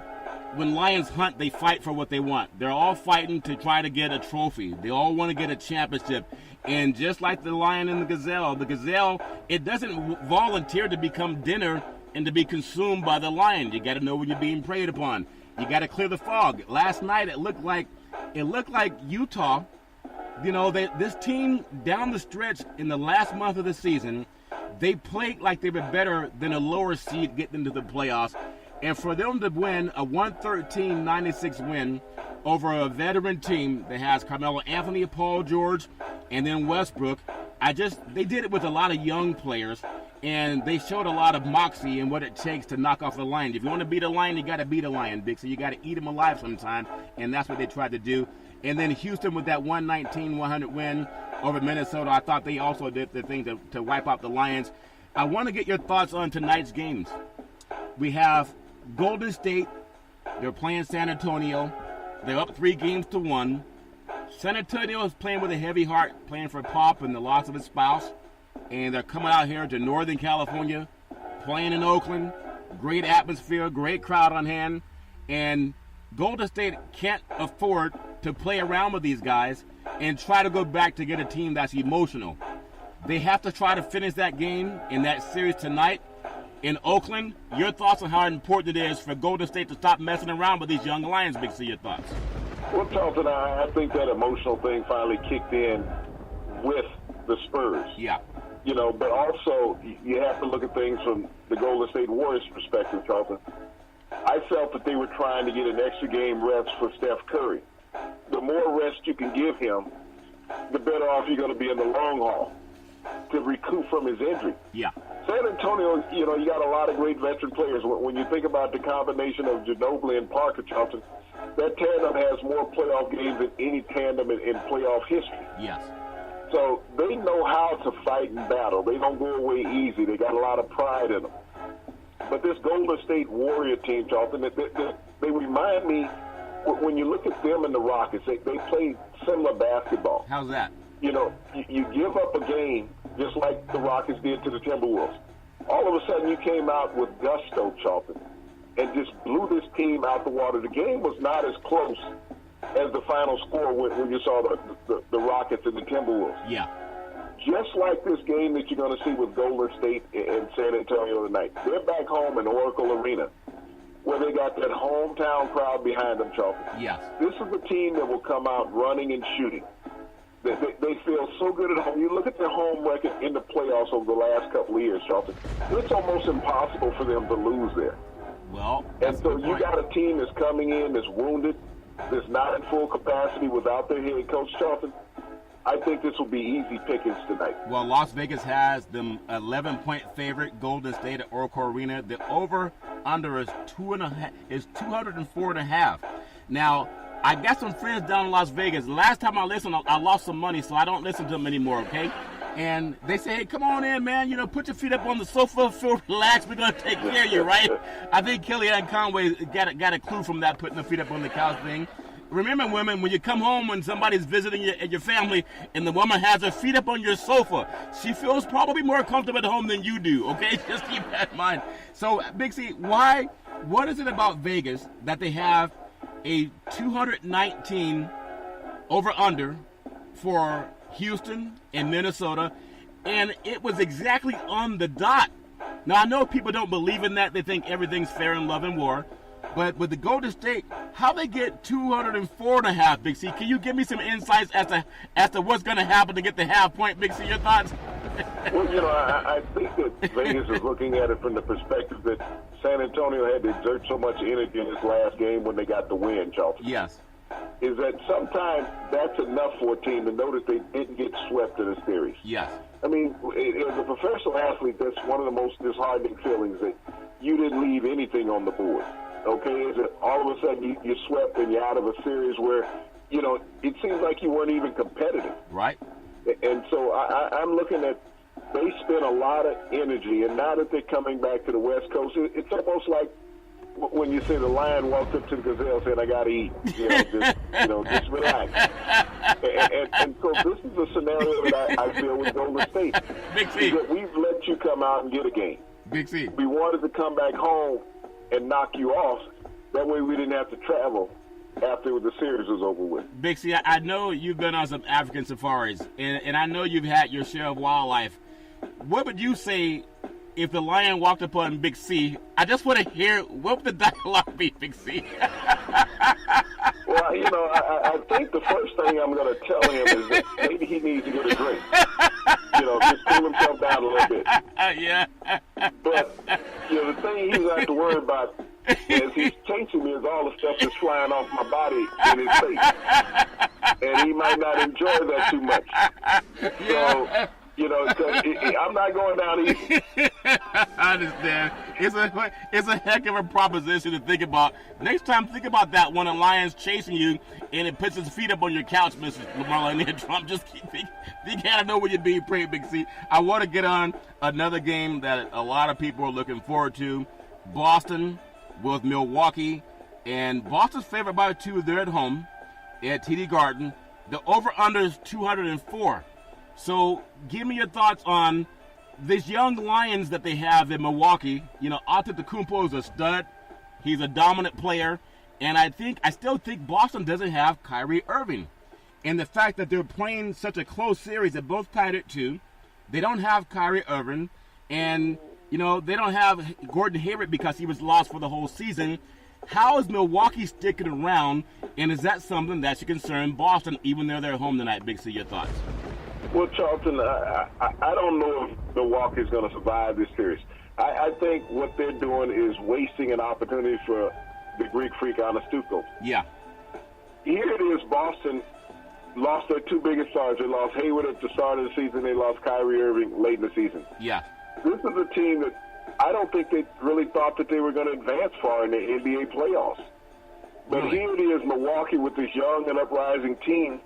when Lions hunt, they fight for what they want. They're all fighting to try to get a trophy. They all want to get a championship. And just like the lion and the gazelle, it doesn't volunteer to become dinner and to be consumed by the lion. You got to know when you're being preyed upon. You got to clear the fog. Last night it looked like Utah. This team down the stretch in the last month of the season, they played like they were better than a lower seed getting into the playoffs. And for them to win a 113-96 win over a veteran team that has Carmelo Anthony, Paul George, and then Westbrook, they did it with a lot of young players. And they showed a lot of moxie in what it takes to knock off the lion. If you want to beat a lion, you got to beat a lion, Big. So you got to eat him alive sometime, and that's what they tried to do. And then Houston with that 119-100 win over Minnesota, I thought they also did the thing to wipe out the Lions. I want to get your thoughts on tonight's games. We have Golden State. They're playing San Antonio. They're up 3-1. San Antonio is playing with a heavy heart, playing for Pop and the loss of his spouse. And they're coming out here to Northern California, playing in Oakland. Great atmosphere, great crowd on hand. And Golden State can't afford to play around with these guys and try to go back to get a team that's emotional. They have to try to finish that game in that series tonight in Oakland. Your thoughts on how important it is for Golden State to stop messing around with these young Lions, Big C, your thoughts? Well, Charlton, I think that emotional thing finally kicked in with the Spurs. Yeah. But also you have to look at things from the Golden State Warriors' perspective, Charlton. I felt that they were trying to get an extra game reps for Steph Curry. The more rest you can give him, the better off you're going to be in the long haul to recoup from his injury. Yeah. San Antonio, you got a lot of great veteran players. When you think about the combination of Ginobili and Parker, Charlton, that tandem has more playoff games than any tandem in playoff history. Yes. So they know how to fight and battle. They don't go away easy. They got a lot of pride in them. But this Golden State Warrior team, Charlton, they remind me, when you look at them and the Rockets, they play similar basketball. How's that? You give up a game just like the Rockets did to the Timberwolves. All of a sudden you came out with gusto, Charlton, and just blew this team out the water. The game was not as close as the final score when you saw the Rockets and the Timberwolves. Yeah. Just like this game that you're going to see with Golden State and San Antonio tonight. They're back home in Oracle Arena where they got that hometown crowd behind them, Charlton. Yes. This is a team that will come out running and shooting. They feel so good at home. You look at their home record in the playoffs over the last couple of years, Charlton. It's almost impossible for them to lose there. Well, and so you got a team that's coming in that's wounded, that's not in full capacity without their head coach, Charlton. I think this will be easy pickings tonight. Well, Las Vegas has them 11-point favorite, Golden State at Oracle Arena. The over-under is 204.5. Now, I got some friends down in Las Vegas. Last time I listened, I lost some money, so I don't listen to them anymore, okay? And they say, hey, come on in, man. Put your feet up on the sofa, feel relaxed. We're going to take care of you, right? I think Kellyanne Conway got a clue from that, putting the feet up on the couch thing. Remember, women, when you come home when somebody's visiting your family and the woman has her feet up on your sofa, she feels probably more comfortable at home than you do, okay? Just keep that in mind. So, Big C, what is it about Vegas that they have a 219 over-under for Houston and Minnesota, and it was exactly on the dot? Now, I know people don't believe in that. They think everything's fair in love and war. But with the Golden State, how they get 204.5, Big C? Can you give me some insights as to what's going to happen to get the half point, Big C? Your thoughts? Well, I think that Vegas is looking at it from the perspective that San Antonio had to exert so much energy in this last game when they got the win, Charlton. Yes. Is that sometimes that's enough for a team to know that they didn't get swept in a series. Yes. I mean, as a professional athlete, that's one of the most disheartening feelings, that you didn't leave anything on the board. Okay, is that all of a sudden you swept and you're out of a series where, it seems like you weren't even competitive. Right. And so I'm looking at, they spent a lot of energy, and now that they're coming back to the West Coast, it's almost like when you say the lion walked up to the gazelle saying, I got to eat, just relax. And so this is a scenario that I feel with Golden State. Big C. That we've let you come out and get a game. Big C. We wanted to come back home and knock you off. That way we didn't have to travel after the series was over with. Big C, I know you've been on some African safaris, and I know you've had your share of wildlife. What would you say if the lion walked upon Big C? I just want to hear, what would the dialogue be, Big C? Well, I think the first thing I'm going to tell him is that maybe he needs to get a drink. Just cool himself down a little bit. Yeah. But, the thing he's going to have to worry about as he's chasing me is all the stuff that's flying off my body in his face. And he might not enjoy that too much. Yeah. So, I'm not going down easy. I understand. It's a heck of a proposition to think about. Next time, think about that when a lion's chasing you and it puts his feet up on your couch, Mr. Melania Trump. Just think how to know where you're being prayed, Big C. I want to get on another game that a lot of people are looking forward to. Boston with Milwaukee, and Boston's favored by 2. They're at home at TD Garden. The over-under is 204. So give me your thoughts on these young Lions that they have in Milwaukee. Antetokounmpo is a stud. He's a dominant player. And I still think Boston doesn't have Kyrie Irving. And the fact that they're playing such a close series, they're both tied at 2. They don't have Kyrie Irving. And, they don't have Gordon Hayward because he was lost for the whole season. How is Milwaukee sticking around? And is that something that should concern Boston, even though they're at home tonight? Big C, your thoughts? Well, Charlton, I don't know if Milwaukee's going to survive this series. I think what they're doing is wasting an opportunity for the Greek freak Antetokounmpo. Yeah. Here it is, Boston lost their 2 biggest stars. They lost Hayward at the start of the season. They lost Kyrie Irving late in the season. Yeah. This is a team that I don't think they really thought that they were going to advance far in the NBA playoffs. But Really? Here it is, Milwaukee with this young and uprising team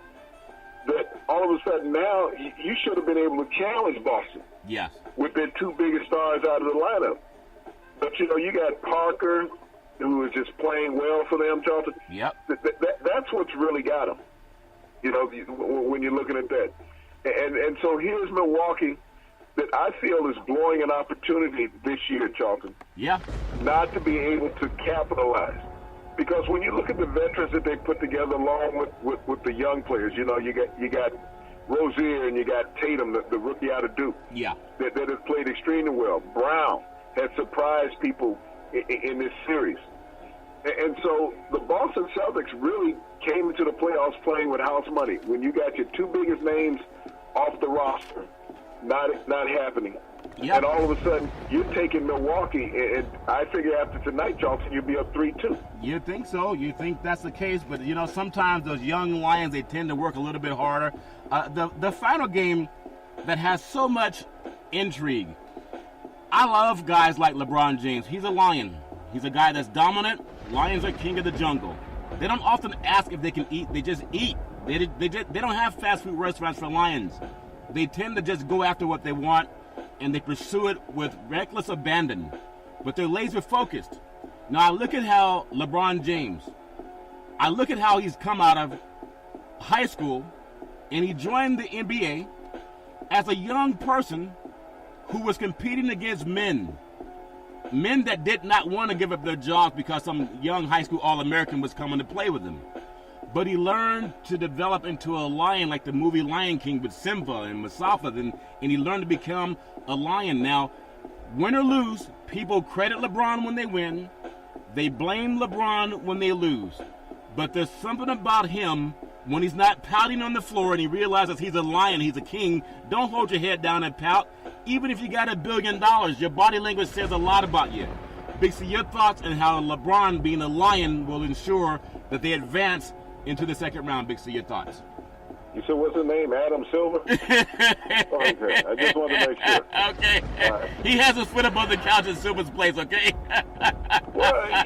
that all of a sudden now you should have been able to challenge Boston. Yes. With their 2 biggest stars out of the lineup. But, you got Parker, who is just playing well for them, Charlton. Yep. That's what's really got them, when you're looking at that. And so here's Milwaukee that I feel is blowing an opportunity this year, Charlton. Yeah. Not to be able to capitalize. Because when you look at the veterans that they put together along with the young players, you got Rozier and you got Tatum, the rookie out of Duke, Yeah. that has played extremely well. Brown has surprised people in this series. And so the Boston Celtics really came into the playoffs playing with house money. When you got your 2 biggest names off the roster, not happening. Yep. And all of a sudden, you're taking Milwaukee, and I figure after tonight, Charlton, you'll be up 3-2. You think so? You think that's the case? But, sometimes those young Lions, they tend to work a little bit harder. The final game that has so much intrigue, I love guys like LeBron James. He's a Lion. He's a guy that's dominant. Lions are king of the jungle. They don't often ask if they can eat. They just eat. They don't have fast food restaurants for Lions. they tend to just go after what they want, and they pursue it with reckless abandon. But they're laser focused. Now I look at how LeBron James, I look at how he's come out of high school, and he joined the NBA as a young person who was competing against men that did not want to give up their jobs because some young high school All-American was coming to play with them. But he learned to develop into a lion like the movie Lion King with Simba and Mustafa, and he learned to become a lion. Now, win or lose, people credit LeBron when they win. They blame LeBron when they lose. But there's something about him when he's not pouting on the floor and he realizes he's a lion, he's a king. Don't hold your head down and pout. Even if you got $1 billion, your body language says a lot about you. Big C, your thoughts on how LeBron being a lion will ensure that they advance into the second round. Big C, your thoughts. You said, what's his name? Adam Silver? Okay, I just wanted to make sure. Okay. Right. He has his foot above the couch in Silver's place, okay? Well,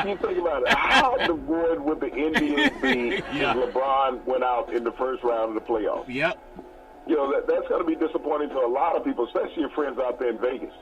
you think about it. How devoid would the Indians be if LeBron went out in the first round of the playoffs? Yep. You know, that's going to be disappointing to a lot of people, especially your friends out there in Vegas.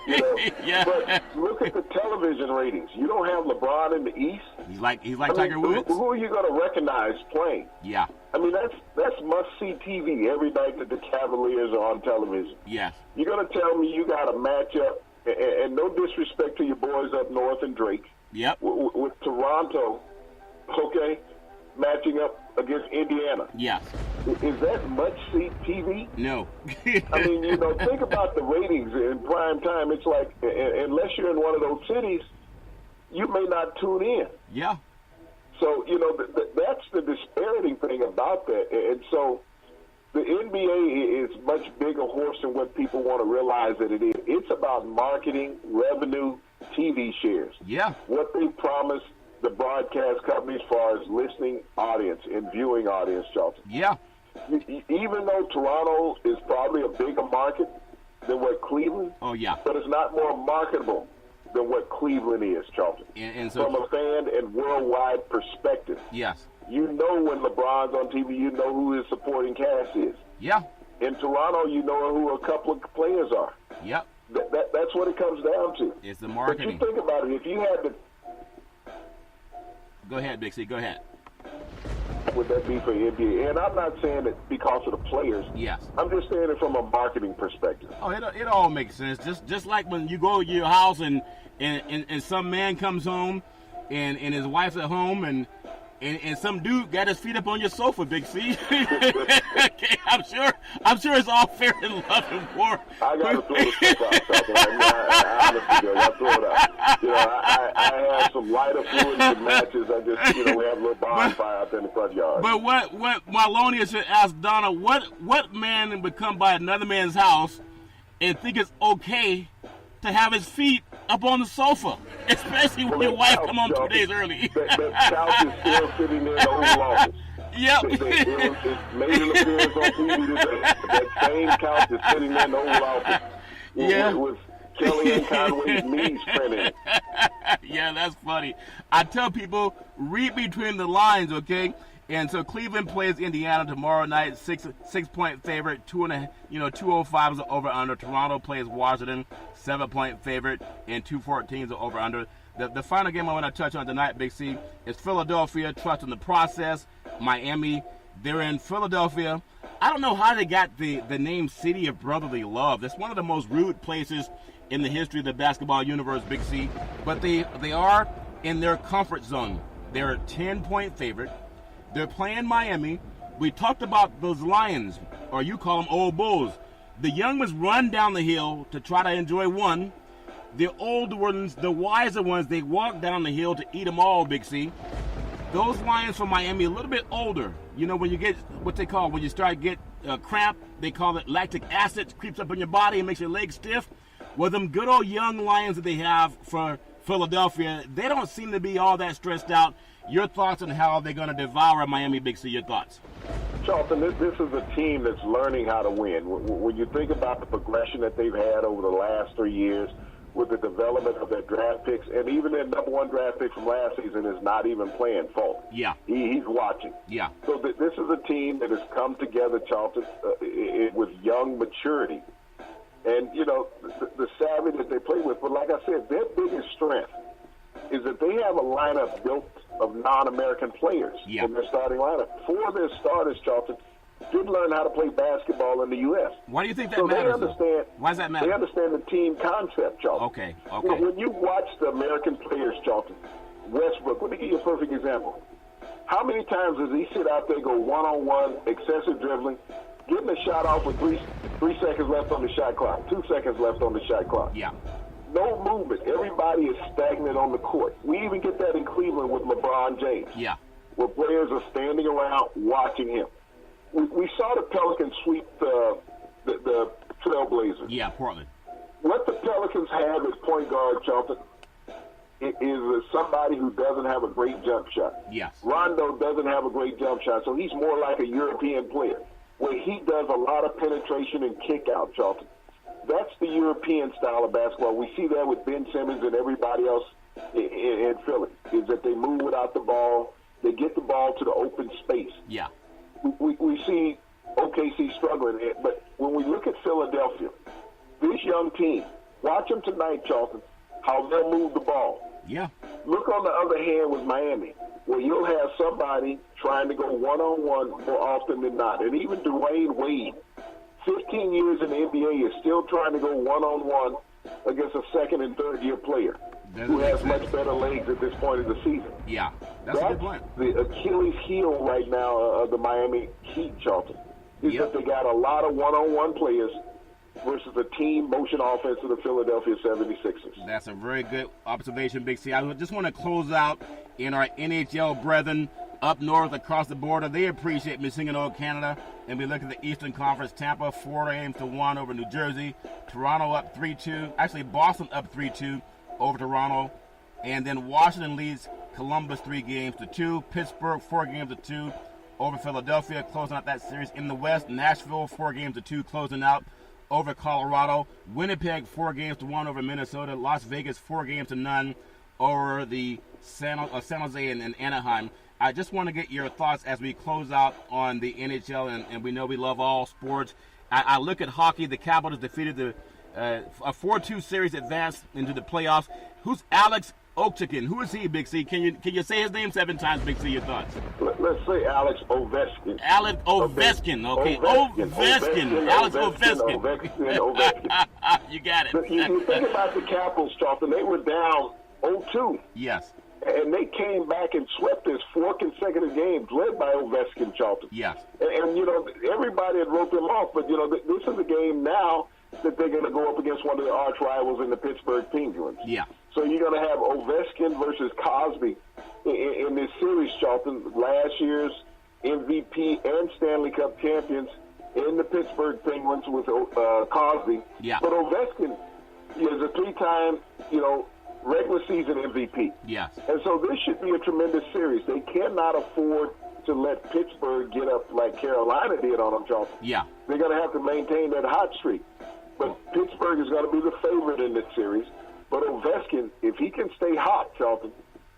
You know? Yeah. But look at the television ratings. You don't have LeBron in the East. He's like Tiger Woods. Who are you going to recognize playing? Yeah. I mean, that's must-see TV every night that the Cavaliers are on television. Yes. You're going to tell me you got a matchup, and no disrespect to your boys up north and Drake. Yep. With Toronto, okay, matching up against Indiana. Yes. Is that much-see TV? No. I mean, you know, think about the ratings in prime time. It's like, unless you're in one of those cities, you may not tune in. Yeah. So, you know, that's the dispiriting thing about that. And so the NBA is much bigger horse than what people want to realize that it is. It's about marketing, revenue, TV shares. Yeah. What they promise the broadcast companies as far as listening audience and viewing audience, Charlton. Yeah. Even though Toronto is probably a bigger market than what Cleveland, oh yeah, but it's not more marketable than what Cleveland is, Charlton. And so, from a fan and worldwide perspective. Yes. You know when LeBron's on TV, you know who his supporting cast is. Yeah. In Toronto, you know who a couple of players are. Yep. That's what it comes down to. It's the marketing. But you think about it, if you had to... Go ahead, Big C, go ahead. Would that be for NBA? And I'm not saying it because of the players. Yes. I'm just saying it from a marketing perspective. Oh, it all makes sense. Just like when you go to your house and some man comes home and his wife's at home and some dude got his feet up on your sofa, Big C. Okay, I'm sure it's all fair in love and war. I got to throw the stuff out. Honestly, I throw it out. You know, I have some lighter fluids and matches. I just, you know, we have a little bonfire out there in the front yard. But what Marlonia should ask Donna, what man would come by another man's house and think it's okay to have his feet up on the sofa, especially when your wife come home 2 days early? That couch is still sitting there in the Oval Office. Yep. It made an appearance on TV today. That same couch is sitting there in the Oval Office. Yeah. With Kelly and Conway's knees printed. Yeah, that's funny. I tell people, read between the lines, okay? And so Cleveland plays Indiana tomorrow night, 6-point favorite, 205 is the over under. Toronto plays Washington, 7-point favorite, and 214 is the over under. The final game I want to touch on tonight, Big C, is Philadelphia, trusting the process. Miami, they're in Philadelphia. I don't know how they got the name City of Brotherly Love. That's one of the most rude places in the history of the basketball universe, Big C. But they are in their comfort zone. They're a 10-point favorite. They're playing Miami. We talked about those Lions, or you call them old bulls. The young ones run down the hill to try to enjoy one. The older ones, the wiser ones, they walk down the hill to eat them all, Big C. Those Lions from Miami, a little bit older. You know, when you get what they call, when you start to get cramp, they call it lactic acid, creeps up in your body and makes your legs stiff. Well, them good old young Lions that they have for Philadelphia, they don't seem to be all that stressed out. Your thoughts on how they're going to devour Miami, Big C, your thoughts? Charlton, this is a team that's learning how to win. When you think about the progression that they've had over the last 3 years, with the development of their draft picks, and even their number one draft pick from last season is not even playing fault. Yeah. He's watching. Yeah. So this is a team that has come together, Charlton, with young maturity. And, you know, the savvy that they play with. But like I said, their biggest strength is that they have a lineup built of non-American players in their starting lineup. Four of their starters, Charlton, did learn how to play basketball in the U.S. Why do you think that so matters? They understand, why does that matter? They understand the team concept, Charlton. Okay. When you watch the American players, Charlton, Westbrook, let me give you a perfect example. How many times does he sit out there, go one-on-one, excessive dribbling, getting a shot off with three seconds left on the shot clock, 2 seconds left on the shot clock? Yeah. No movement. Everybody is stagnant on the court. We even get that in Cleveland with LeBron James. Yeah. Where players are standing around watching him. We saw the Pelicans sweep the Trailblazers. Yeah, Portland. What the Pelicans have as point guard, Charlton, is somebody who doesn't have a great jump shot. Yes. Rondo doesn't have a great jump shot, so he's more like a European player, where he does a lot of penetration and kick out, Charlton. That's the European style of basketball. We see that with Ben Simmons and everybody else in Philly, is that they move without the ball. They get the ball to the open space. Yeah. We see OKC struggling, but when we look at Philadelphia, this young team, watch them tonight, Charlton, how they'll move the ball. Yeah. Look on the other hand with Miami, where you'll have somebody trying to go one-on-one more often than not. And even Dwayne Wade, 15 years in the NBA, is still trying to go one-on-one against a second- and third-year player who has much better legs at this point of the season. Yeah, that's a good point. The Achilles heel right now of the Miami Heat, Charlton, is that they got a lot of one-on-one players versus a team motion offense of the Philadelphia 76ers. That's a very good observation, Big C. I just want to close out in our NHL brethren up north across the border. They appreciate me singing old Canada. And we look at the Eastern Conference. Tampa 4-1 over New Jersey. Toronto up 3-2. Actually, Boston up 3-2 over Toronto. And then Washington leads Columbus 3-2. Pittsburgh 4-2 over Philadelphia, closing out that series. In the West, Nashville 4-2 closing out over Colorado. Winnipeg 4-1 over Minnesota. Las Vegas 4-0 over the San Jose and Anaheim. I just want to get your thoughts as we close out on the NHL, and we know we love all sports. I look at hockey. The Capitals defeated a 4-2 series advance into the playoffs. Who's Alex Ovechkin? Who is he, Big C? Can you say his name 7 times, Big C? Your thoughts? Let's say Alex Ovechkin. Alex Ovechkin. Okay, Ovechkin. Alex Ovechkin. You got it. You think about the Capitals, Charlton. They were down 0-2. Yes. And they came back and swept this 4 consecutive games, led by Ovechkin, Charlton. Yes. And you know, everybody had wrote them off, but, you know, this is a game now that they're going to go up against one of the arch rivals in the Pittsburgh Penguins. Yeah. So you're going to have Ovechkin versus Cosby in this series, Charlton. Last year's MVP and Stanley Cup champions in the Pittsburgh Penguins with Cosby. Yeah. But Ovechkin is a 3-time, regular season MVP. Yes. And so this should be a tremendous series. They cannot afford to let Pittsburgh get up like Carolina did on them, Charlton. Yeah. They're going to have to maintain that hot streak. But Pittsburgh is going to be the favorite in this series. But Ovechkin, if he can stay hot, Charlton,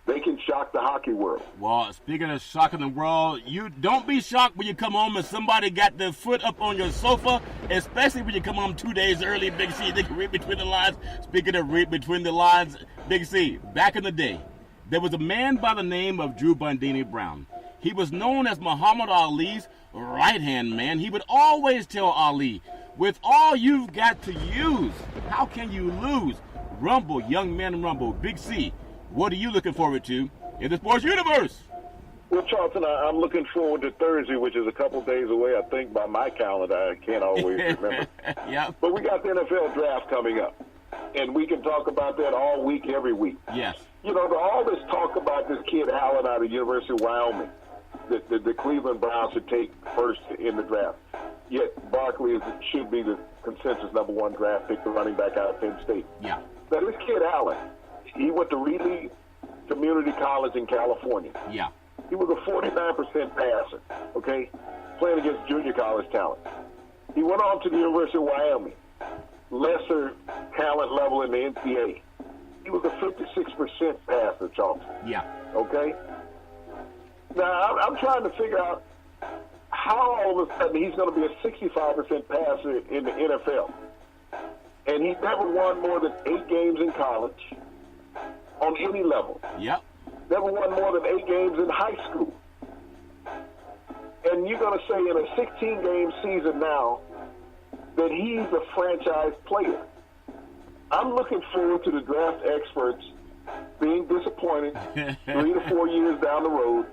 they can shock the hockey world. Well, speaking of shocking the world, you don't be shocked when you come home and somebody got their foot up on your sofa, especially when you come home 2 days early, Big C. They can read between the lines. Speaking of read between the lines, Big C, back in the day, there was a man by the name of Drew Bundini Brown. He was known as Muhammad Ali's right-hand man. He would always tell Ali, with all you've got to use, how can you lose? Rumble, young man, rumble. Big C, what are you looking forward to in the sports universe? Well, Charlton, I'm looking forward to Thursday, which is a couple days away, I think, by my calendar. I can't always remember. Yeah. But we got the NFL draft coming up, and we can talk about that all week, every week. Yes. All this talk about this kid Allen out of University of Wyoming, that the Cleveland Browns should take first in the draft. Yet Barkley should be the consensus number 1 draft pick, the running back out of Penn State. Yeah. Now, this kid Allen, he went to Reed Community College in California. Yeah. He was a 49% passer, okay, playing against junior college talent. He went on to the University of Wyoming. lesser talent level in the NCAA. He was a 56% passer, Charleston. Yeah. Okay? Now, I'm trying to figure out how all of a sudden he's going to be a 65% passer in the NFL. And he never won more than 8 games in college on any level. Yep. Never won more than 8 games in high school. And you're going to say in a 16-game season now that he's a franchise player. I'm looking forward to the draft experts being disappointed 3 to 4 years down the road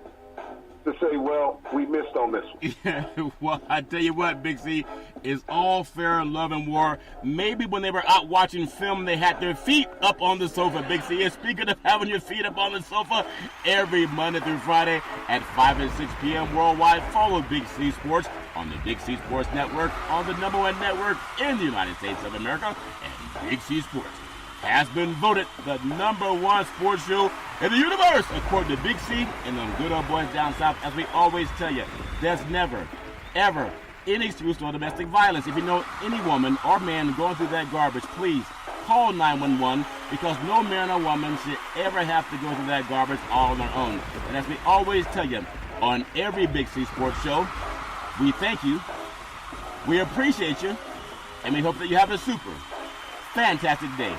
to say, well, we missed on this one. Well, I tell you what, Big C, is all fair love and war. Maybe when they were out watching film, they had their feet up on the sofa, Big C. And speaking of having your feet up on the sofa, every Monday through Friday at 5 and 6 p.m. worldwide, follow Big C Sports on the Big C Sports Network, on the #1 network in the United States of America, and Big C Sports has been voted the #1 sports show in the universe, according to Big C and them good old boys down south. As we always tell you, there's never, ever any excuse for domestic violence. If you know any woman or man going through that garbage, please call 911, because no man or woman should ever have to go through that garbage all on their own. And as we always tell you, on every Big C Sports show, we thank you, we appreciate you, and we hope that you have a super fantastic day.